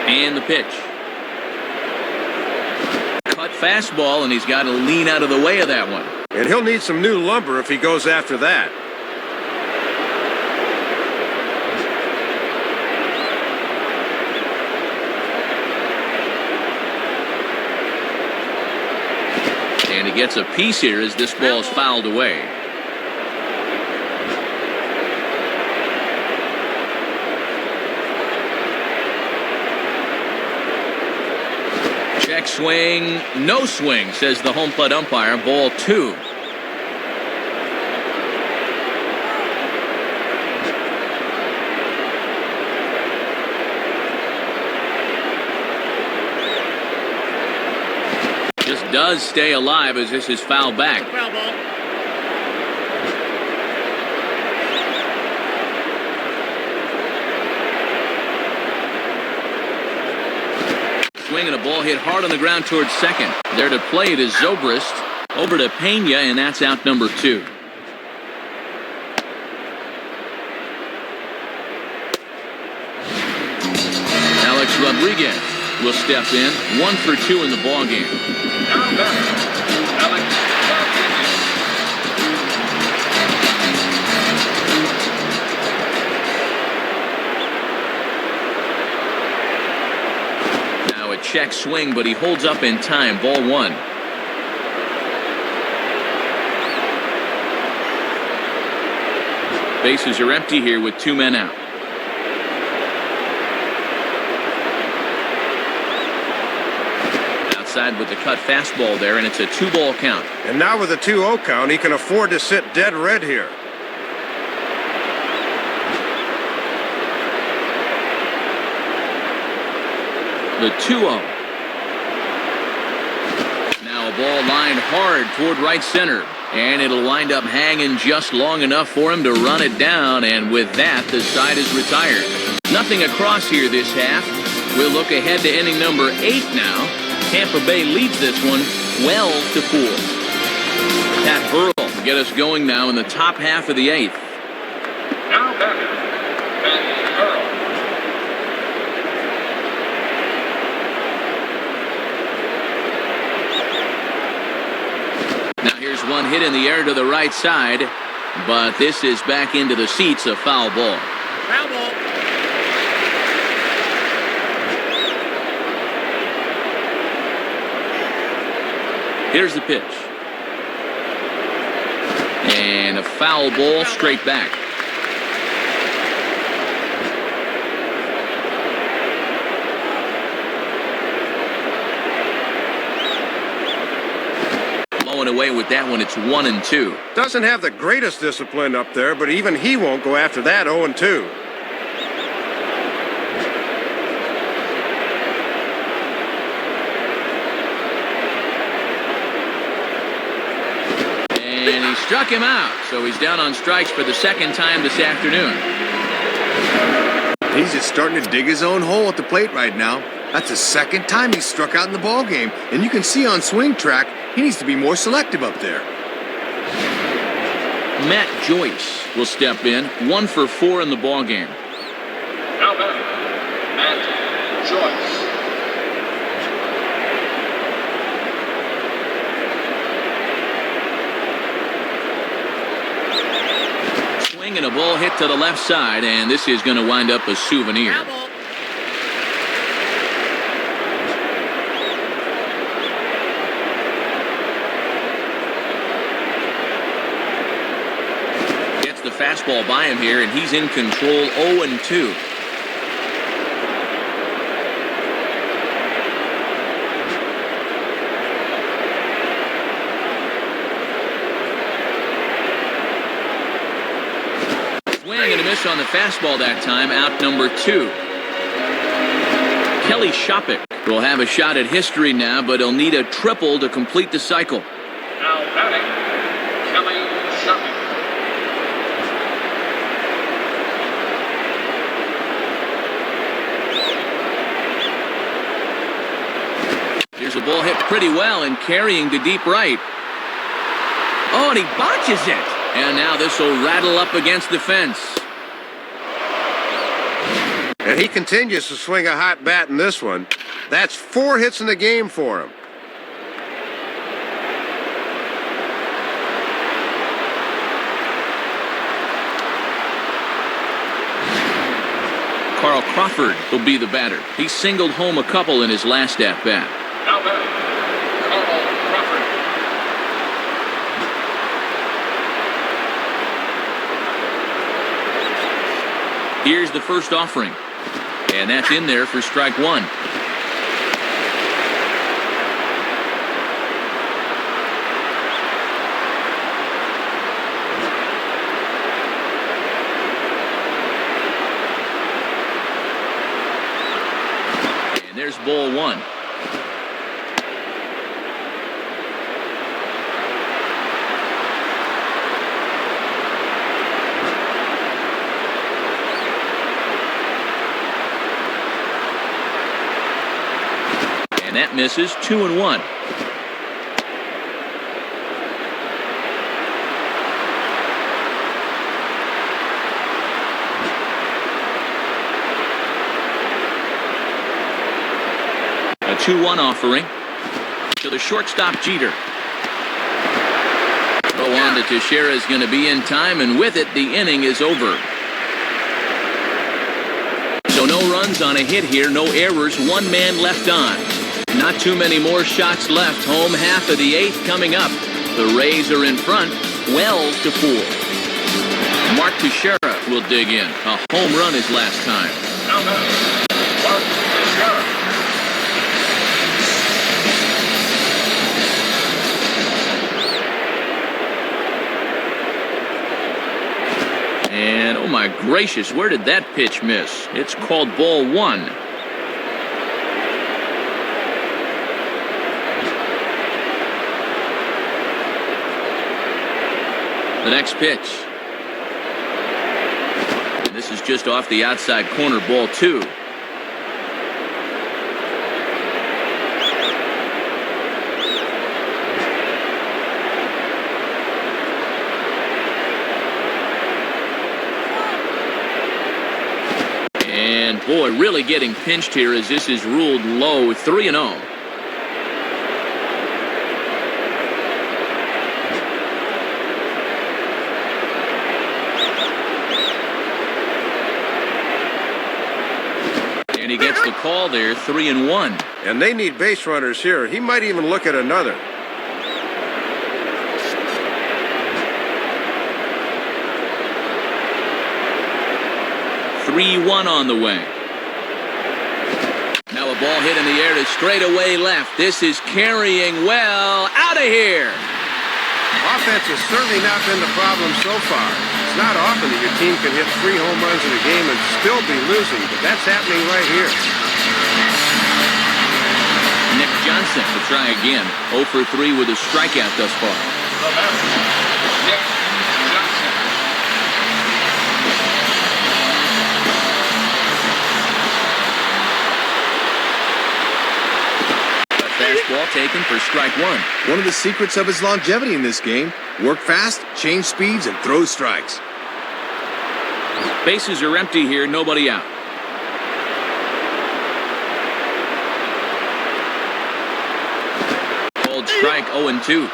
And the pitch. Cut fastball, and he's got to lean out of the way of that one. And he'll need some new lumber if he goes after that. And he gets a piece here as this ball's fouled away. Check swing, no swing, says the home plate umpire. Ball 2. Just does stay alive as this is fouled back. Foul ball. Swing and a ball hit hard on the ground towards second. There to play it is Zobrist. Over to Pena, and that's out number 2. Alex Rodriguez will step in. 1 for 2 in the ballgame. Now batting, Alex Rodriguez. Now a check swing, but he holds up in time. Ball 1. Bases are empty here with 2 men out. Outside with the cut fastball there, and it's a 2-ball count. And now with a 2-0 count, he can afford to sit dead red here. The 2-0. Now a ball lined hard toward right center. And it'll wind up hanging just long enough for him to run it down. And with that, the side is retired. Nothing across here this half. We'll look ahead to inning number 8 now. Tampa Bay leads this one 12-4. Pat Burrell will get us going now in the top half of the 8th. Now batting, Pat Burrell. Now here's one hit in the air to the right side, but this is back into the seats, a foul ball. Foul ball. Here's the pitch. And a foul ball straight back. Blowing away with that one, it's 1-2. Doesn't have the greatest discipline up there, but even he won't go after that 0-2. And he struck him out, so he's down on strikes for the second time this afternoon. He's just starting to dig his own hole at the plate right now. That's the second time he's struck out in the ballgame, and you can see on swing track he needs to be more selective up there. Matt Joyce will step in, 1 for 4 in the ballgame. Now batting, Matt Joyce. And a ball hit to the left side, and this is going to wind up a souvenir. Foul ball. Gets the fastball by him here, and he's in control. 0-2. Swing and a miss on the fastball that time, out number 2. Kelly Shopik will have a shot at history now, but he'll need a triple to complete the cycle. Now batting, Kelly Shopik. Here's a ball hit pretty well and carrying to deep right. Oh, and he botches it. And now this will rattle up against the fence. And he continues to swing a hot bat in this one. That's 4 hits in the game for him. Carl Crawford will be the batter. He singled home a couple in his last at-bat. Now batting, Carl Crawford. Here's the first offering. And that's in there for strike one. And there's ball one. That misses. 2-1. A 2-1 offering to the shortstop Jeter. Throw on to Teixeira is going to be in time, and with it, the inning is over. So no runs on a hit here, no errors, one man left on. Not too many more shots left. Home half of the eighth coming up. The Rays are in front, 12-4. Mark Teixeira will dig in. A home run his last time. Now batting, Mark Teixeira. And oh my gracious, where did that pitch miss? It's called ball one. The next pitch. And this is just off the outside corner, ball two. And boy, really getting pinched here as this is ruled low, 3-0. And he gets the call there, 3-1. And they need base runners here. He might even look at another. One on the way. Now a ball hit in the air to straightaway left. This is carrying well. Out of here. Offense has certainly not been the problem so far. It's not often that your team can hit 3 home runs in a game and still be losing, but that's happening right here. Nick Johnson to try again. 0 for 3 with a strikeout thus far. The batter, Nick Johnson. Fastball taken for strike one. One of the secrets of his longevity in this game: work fast, change speeds, and throw strikes. Bases are empty here, nobody out. Called strike 0-2.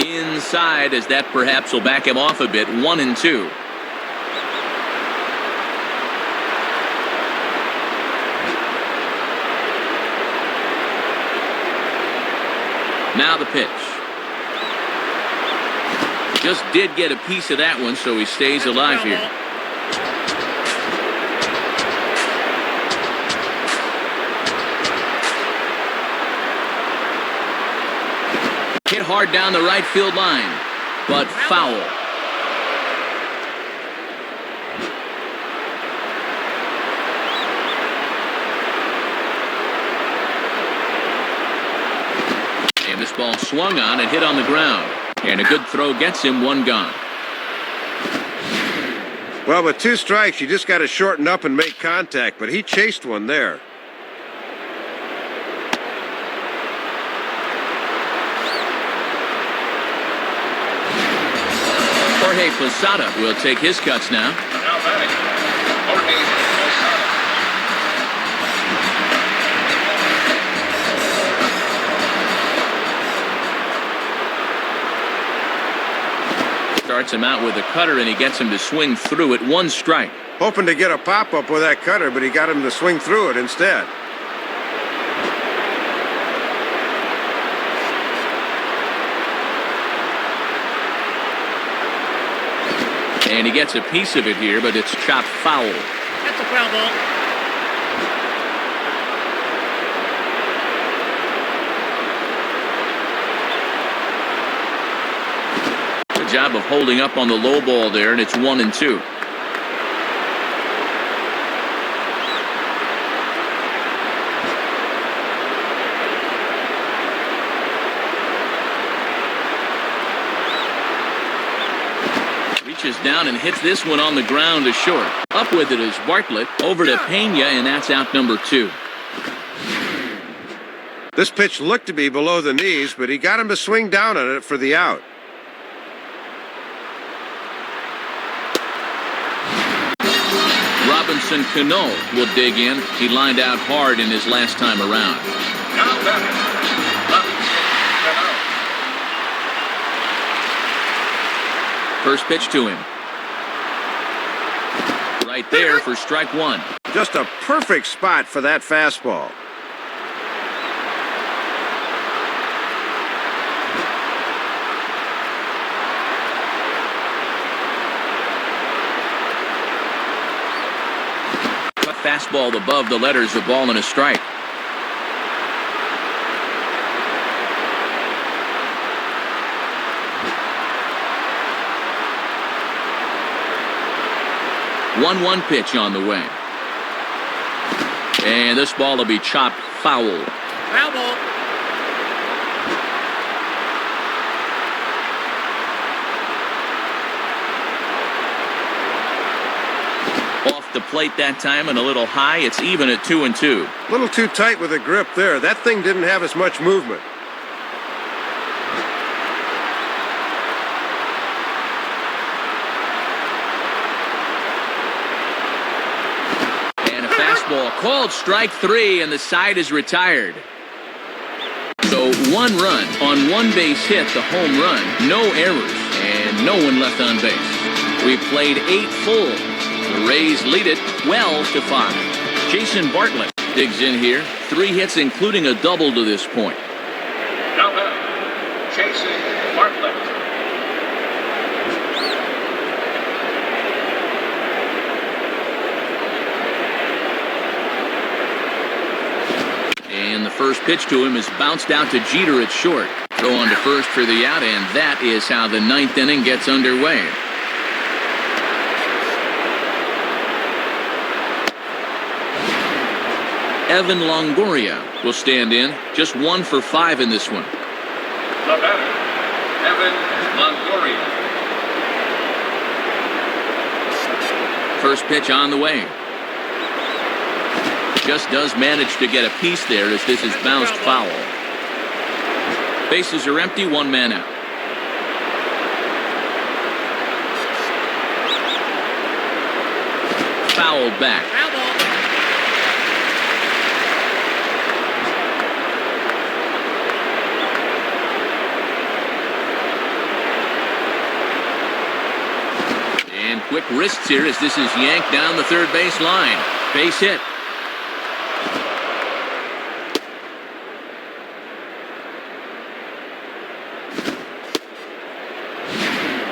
Inside, as that perhaps will back him off a bit. 1-2. Now the pitch. Just did get a piece of that one, so he stays alive here. Hit hard down the right field line, but foul. And this ball swung on and hit on the ground. And a good throw gets him, one gone. Well, with 2 strikes, you just got to shorten up and make contact, but he chased one there. Jorge Posada will take his cuts now. Now batting, Jorge Posada. starts him out with a cutter, and he gets him to swing through it. 1 strike. Hoping to get a pop-up with that cutter, but he got him to swing through it instead. And he gets a piece of it here, but it's chopped foul. That's a foul ball. Good job of holding up on the low ball there, and it's 1-2. Reaches down and hits this one on the ground to short. Up with it is Bartlett. Over to Pena, and that's out number 2. This pitch looked to be below the knees, but he got him to swing down on it for the out. Robinson Cano will dig in. He lined out hard in his last time around. Now batting, Robinson Cano. First pitch to him. Right there for strike 1. Just a perfect spot for that fastball. Fastball above the letters, a ball and a strike. One pitch on the way. And this ball will be chopped foul. Foul ball. Off the plate that time and a little high. It's even at 2-2. A little too tight with a grip there. That thing didn't have as much movement. And a fastball called strike 3, and the side is retired. So 1 run on 1 base hit, the home run, no errors, and no one left on base. We've played 8 full. The Rays lead it 12-5. Jason Bartlett digs in here. 3 hits, including a double to this point. Now batting, Jason Bartlett. And the first pitch to him is bounced out to Jeter at short. Throw on to first for the out, and that is how the 9th inning gets underway. Evan Longoria will stand in. Just 1 for 5 in this one. The batter, Evan Longoria. First pitch on the way. Just does manage to get a piece there as this is bounced foul. Bases are empty, 1 man out. Fouled back. Foul ball. And quick wrists here as this is yanked down the third base line. Base hit.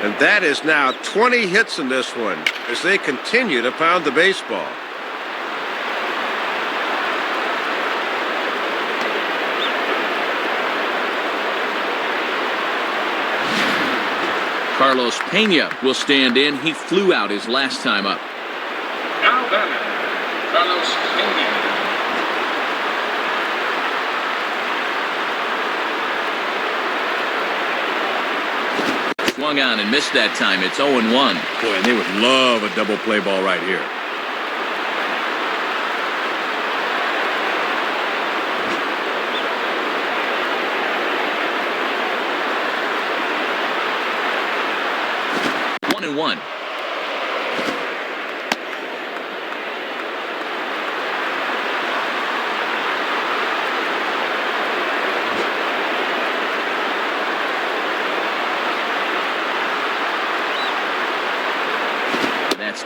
And that is now 20 hits in this one as they continue to pound the baseball. Carlos Pena will stand in. He flew out his last time up. Now batting, Carlos Pena. Swung on and missed that time. It's 0-1. Boy, and they would love a double play ball right here. One.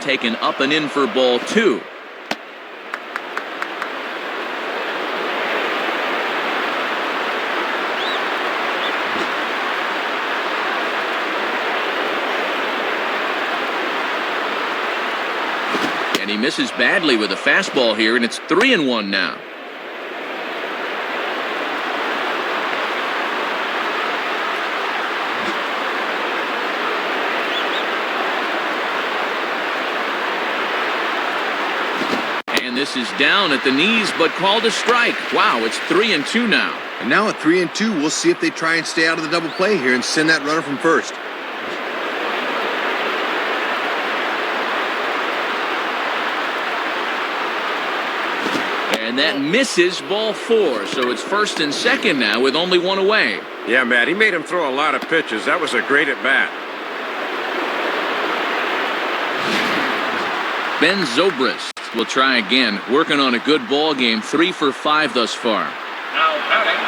taken up and in for ball 2. And he misses badly with a fastball here, and it's 3-1 now. And this is down at the knees, but called a strike. Wow, it's 3-2 now. And now at 3-2, we'll see if they try and stay out of the double play here and send that runner from first. And that misses ball 4, so it's 1st and 2nd now with only 1 away. Yeah, Matt, he made him throw a lot of pitches. That was a great at-bat. Ben Zobrist will try again, working on a good ball game, 3 for 5 thus far. Now batting,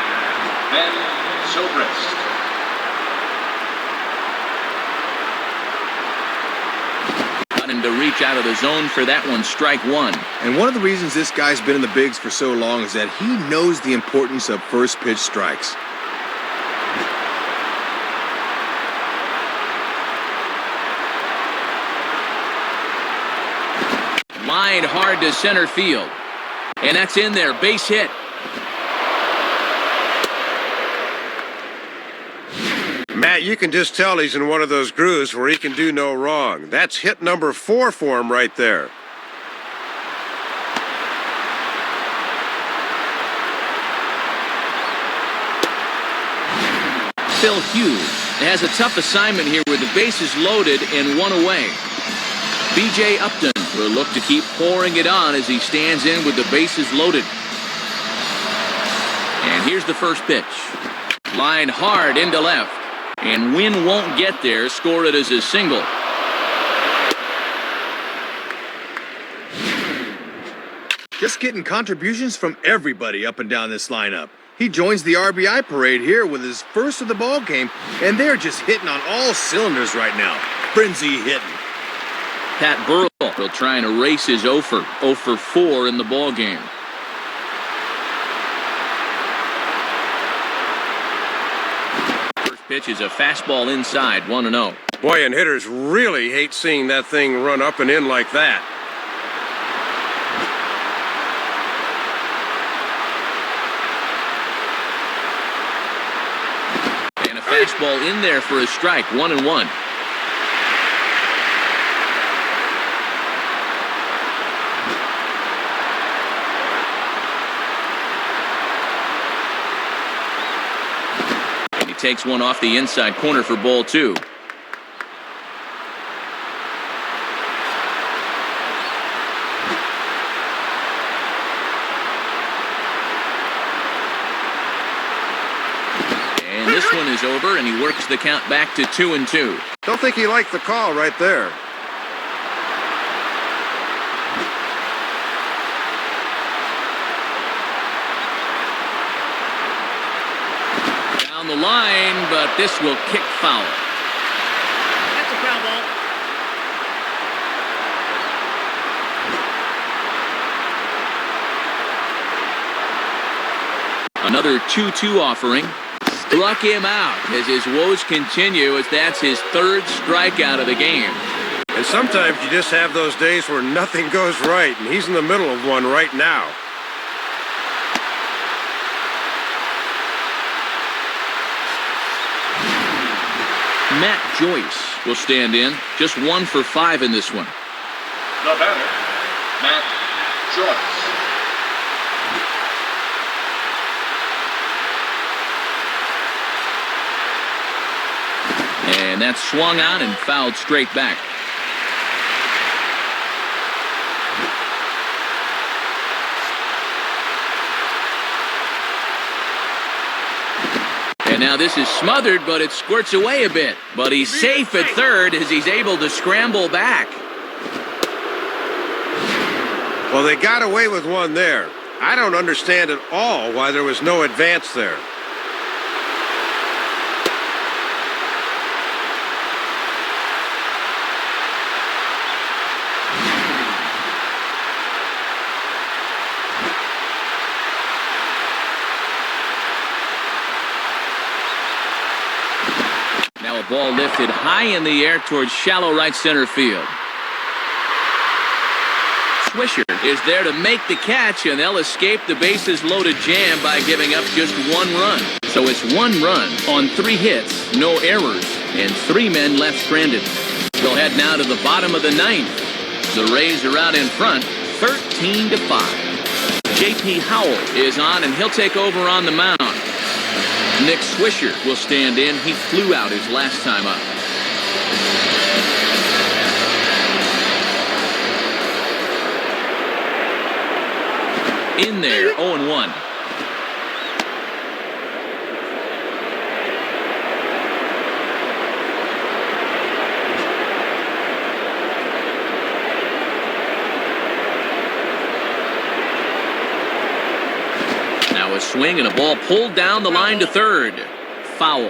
Ben Zobrist. Got him to reach out of the zone for that one, strike 1. And one of the reasons this guy's been in the bigs for so long is that he knows the importance of first pitch strikes. Lined hard to center field. And that's in there, base hit. Matt, you can just tell he's in one of those grooves where he can do no wrong. That's hit number 4 for him right there. Phil Hughes has a tough assignment here with the bases loaded and 1 away. B.J. Upton will look to keep pouring it on as he stands in with the bases loaded. And here's the first pitch. Line hard into left. And Wynn won't get there. Score it as a single. Just getting contributions from everybody up and down this lineup. He joins the RBI parade here with his first of the ball game, and they're just hitting on all cylinders right now. Frenzy hitting. Pat Burrell will try and erase his 0 for 4 in the ball game. First pitch is a fastball inside, 1-0. Boy, and hitters really hate seeing that thing run up and in like that. And a fastball in there for a strike, 1-1. Takes one off the inside corner for ball 2. And this one is over, and he works the count back to 2-2. Don't think he liked the call right there. The line, but this will kick foul. That's a foul ball. Another 2-2 offering. Struck him out as his woes continue, as that's his 3rd strikeout of the game. And sometimes you just have those days where nothing goes right, and he's in the middle of one right now. Matt Joyce will stand in. Just 1 for 5 in this one. The batter, Matt Joyce. And that's swung on and fouled straight back. And now this is smothered, but it squirts away a bit. But he's safe at 3rd as he's able to scramble back. Well, they got away with one there. I don't understand at all why there was no advance there. Now a ball lifted high in the air towards shallow right center field. Swisher is there to make the catch, and they'll escape the bases loaded jam by giving up just 1 run. So it's 1 run on 3 hits, no errors, and 3 men left stranded. They'll head now to the bottom of the 9th. The Rays are out in front, 13-5. J.P. Howell is on, and he'll take over on the mound. Nick Swisher will stand in. He flew out his last time up. In there, 0-1. Now a swing and a ball pulled down the line to third. Foul.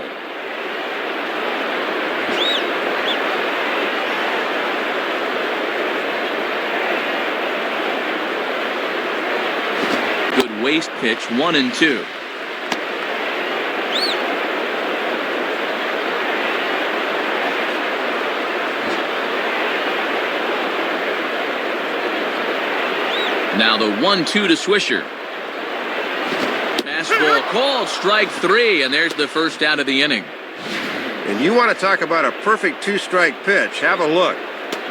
Good waste pitch, 1-2. Now the 1-2 to Swisher. Fastball called, strike 3, and there's the first out of the inning. And you want to talk about a perfect 2-strike pitch? Have a look.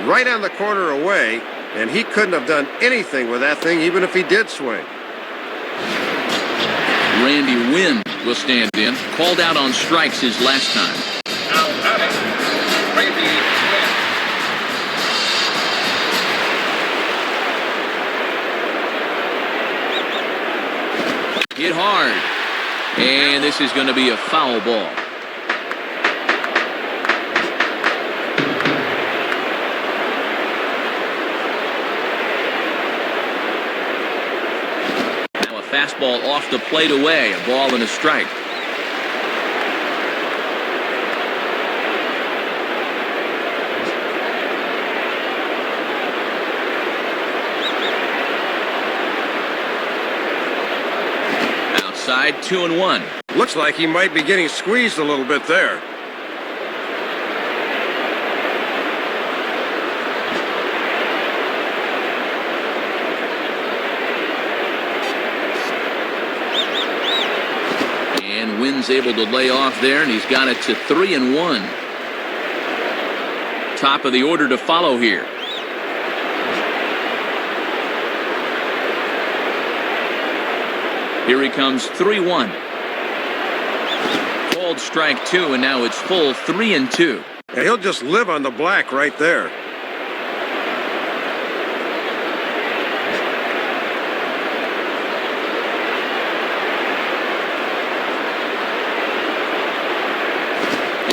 Right on the corner away, and he couldn't have done anything with that thing even if he did swing. Randy Wynn will stand in. Called out on strikes his last time. Now batting, Randy Wynn. Hit hard. And this is going to be a foul ball. Now a fastball off the plate away. A ball and a strike. Outside, 2-1. Looks like he might be getting squeezed a little bit there. And Wynn's able to lay off there, and he's got it to 3-1. Top of the order to follow here. Here he comes, 3-1. Called strike 2, and now it's full 3-2. And he'll just live on the black right there.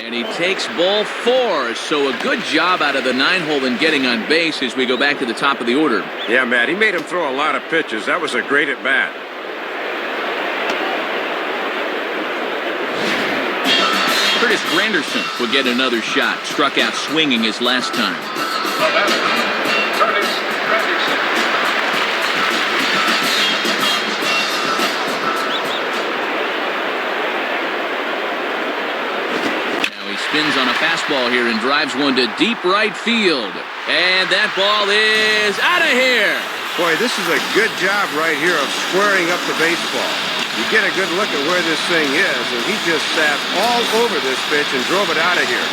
And he takes ball 4, so a good job out of the 9-hole in getting on base as we go back to the top of the order. Yeah, Matt, he made him throw a lot of pitches. That was a great at-bat. Curtis Granderson will get another shot. Struck out swinging his last time. The batter, Curtis Granderson. Now he spins on a fastball here and drives one to deep right field. And that ball is out of here. Boy, this is a good job right here of squaring up the baseball. You get a good look at where this thing is, and he just sat all over this pitch and drove it out of here.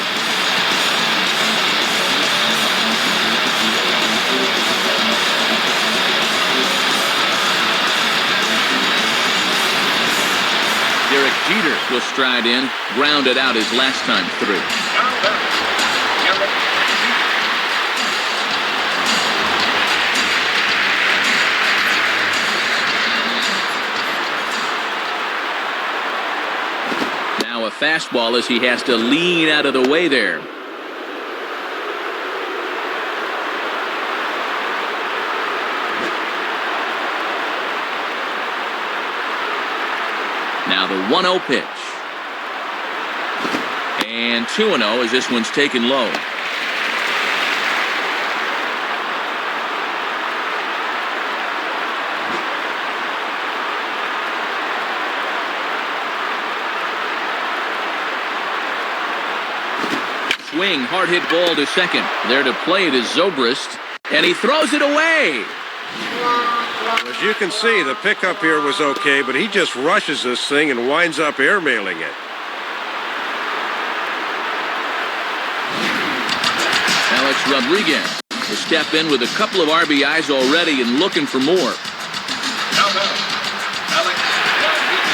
Derek Jeter will stride in, grounded out his last time through. Now batting, Derek Jeter. Now a fastball as he has to lean out of the way there. Now the 1-0 pitch. And 2-0 as this one's taken low. swing, hard hit ball to second. There to play it is Zobrist, and he throws it away. As you can see, the pickup here was okay, but he just rushes this thing and winds up airmailing it. Alex Rodriguez will step in with a couple of RBIs already and looking for more. Now batting, Alex Rodriguez.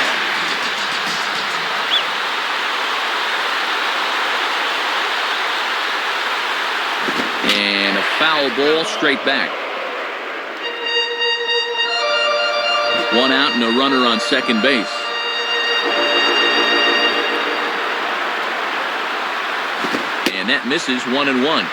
And a foul ball straight back. One out and a runner on second base. And that misses 1-1.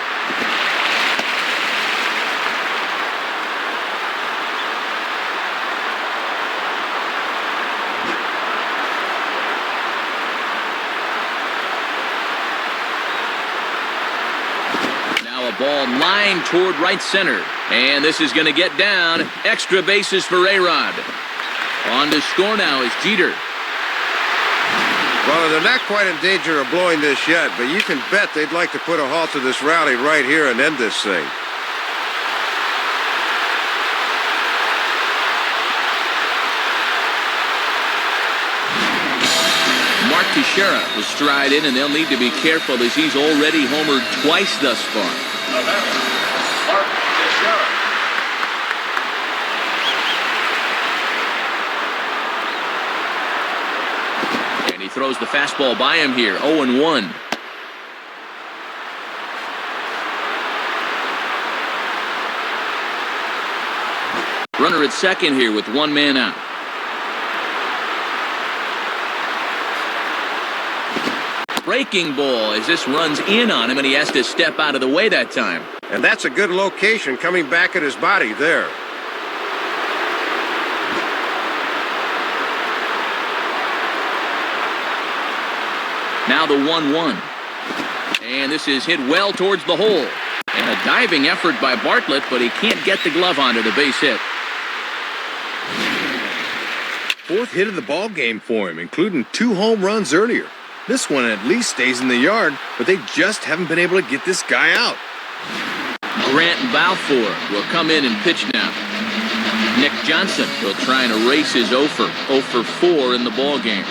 Now a ball lined toward right center. And this is going to get down. Extra bases for A-Rod. On to score now is Jeter. Well, they're not quite in danger of blowing this yet, but you can bet they'd like to put a halt to this rally right here and end this thing. Mark Teixeira will stride in, and they'll need to be careful as he's already homered twice thus far. The batter, Mark Teixeira. And he throws the fastball by him here, 0-1. Runner at second here with one man out. Breaking ball as this runs in on him, and he has to step out of the way that time. And that's a good location coming back at his body there. Now the 1-1. And this is hit well towards the hole. And a diving effort by Bartlett, but he can't get the glove onto the base hit. Fourth hit of the ball game for him, including 2 home runs earlier. This one at least stays in the yard, but they just haven't been able to get this guy out. Grant Balfour will come in and pitch now. Nick Johnson will try and erase his 0 for 4 in the ball game.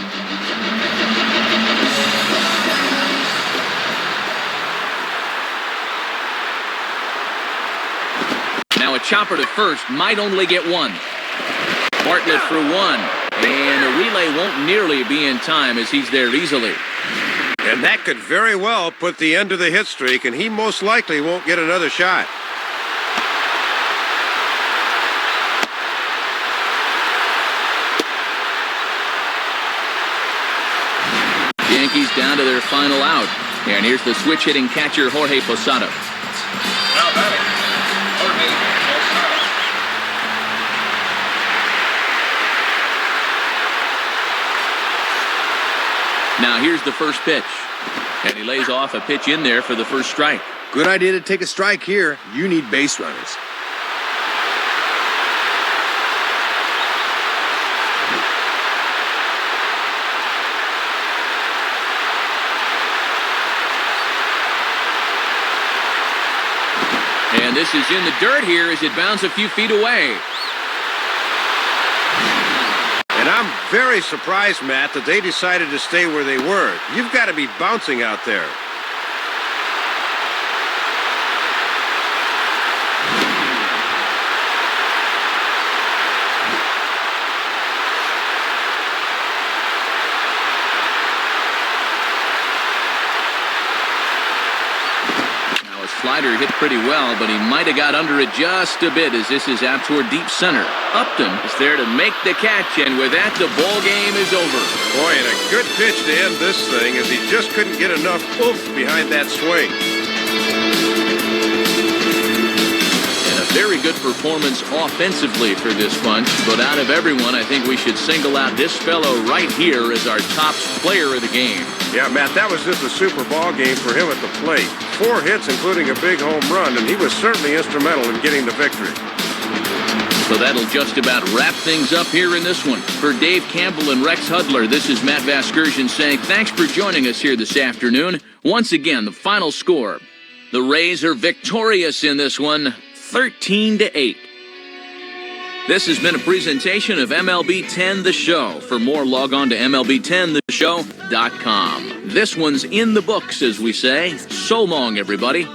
Now a chopper to first, might only get one. Bartlett for one, and the relay won't nearly be in time as he's there easily. And that could very well put the end to the hit streak, and he most likely won't get another shot. Yankees down to their final out. And here's the switch-hitting catcher, Jorge Posada. Now batting, Jorge Posada. Now here's the first pitch. And he lays off a pitch in there for the first strike. Good idea to take a strike here. You need base runners. And this is in the dirt here as it bounds a few feet away. And I'm very surprised, Matt, that they decided to stay where they were. You've got to be bouncing out there. Slider hit pretty well, but he might have got under it just a bit as this is out toward deep center. Upton is there to make the catch, and with that, the ball game is over. Boy, and a good pitch to end this thing as he just couldn't get enough oomph behind that swing. And a very good performance offensively for this bunch, but out of everyone, I think we should single out this fellow right here as our top player of the game. Yeah, Matt, that was just a super ball game for him at the plate. 4 hits, including a big home run, and he was certainly instrumental in getting the victory. So that'll just about wrap things up here in this one. For Dave Campbell and Rex Hudler, this is Matt Vasgersian saying thanks for joining us here this afternoon. Once again, the final score. The Rays are victorious in this one, 13-8. This has been a presentation of MLB 10 The Show. For more, log on to MLB10theshow.com. This one's in the books, as we say. So long, everybody.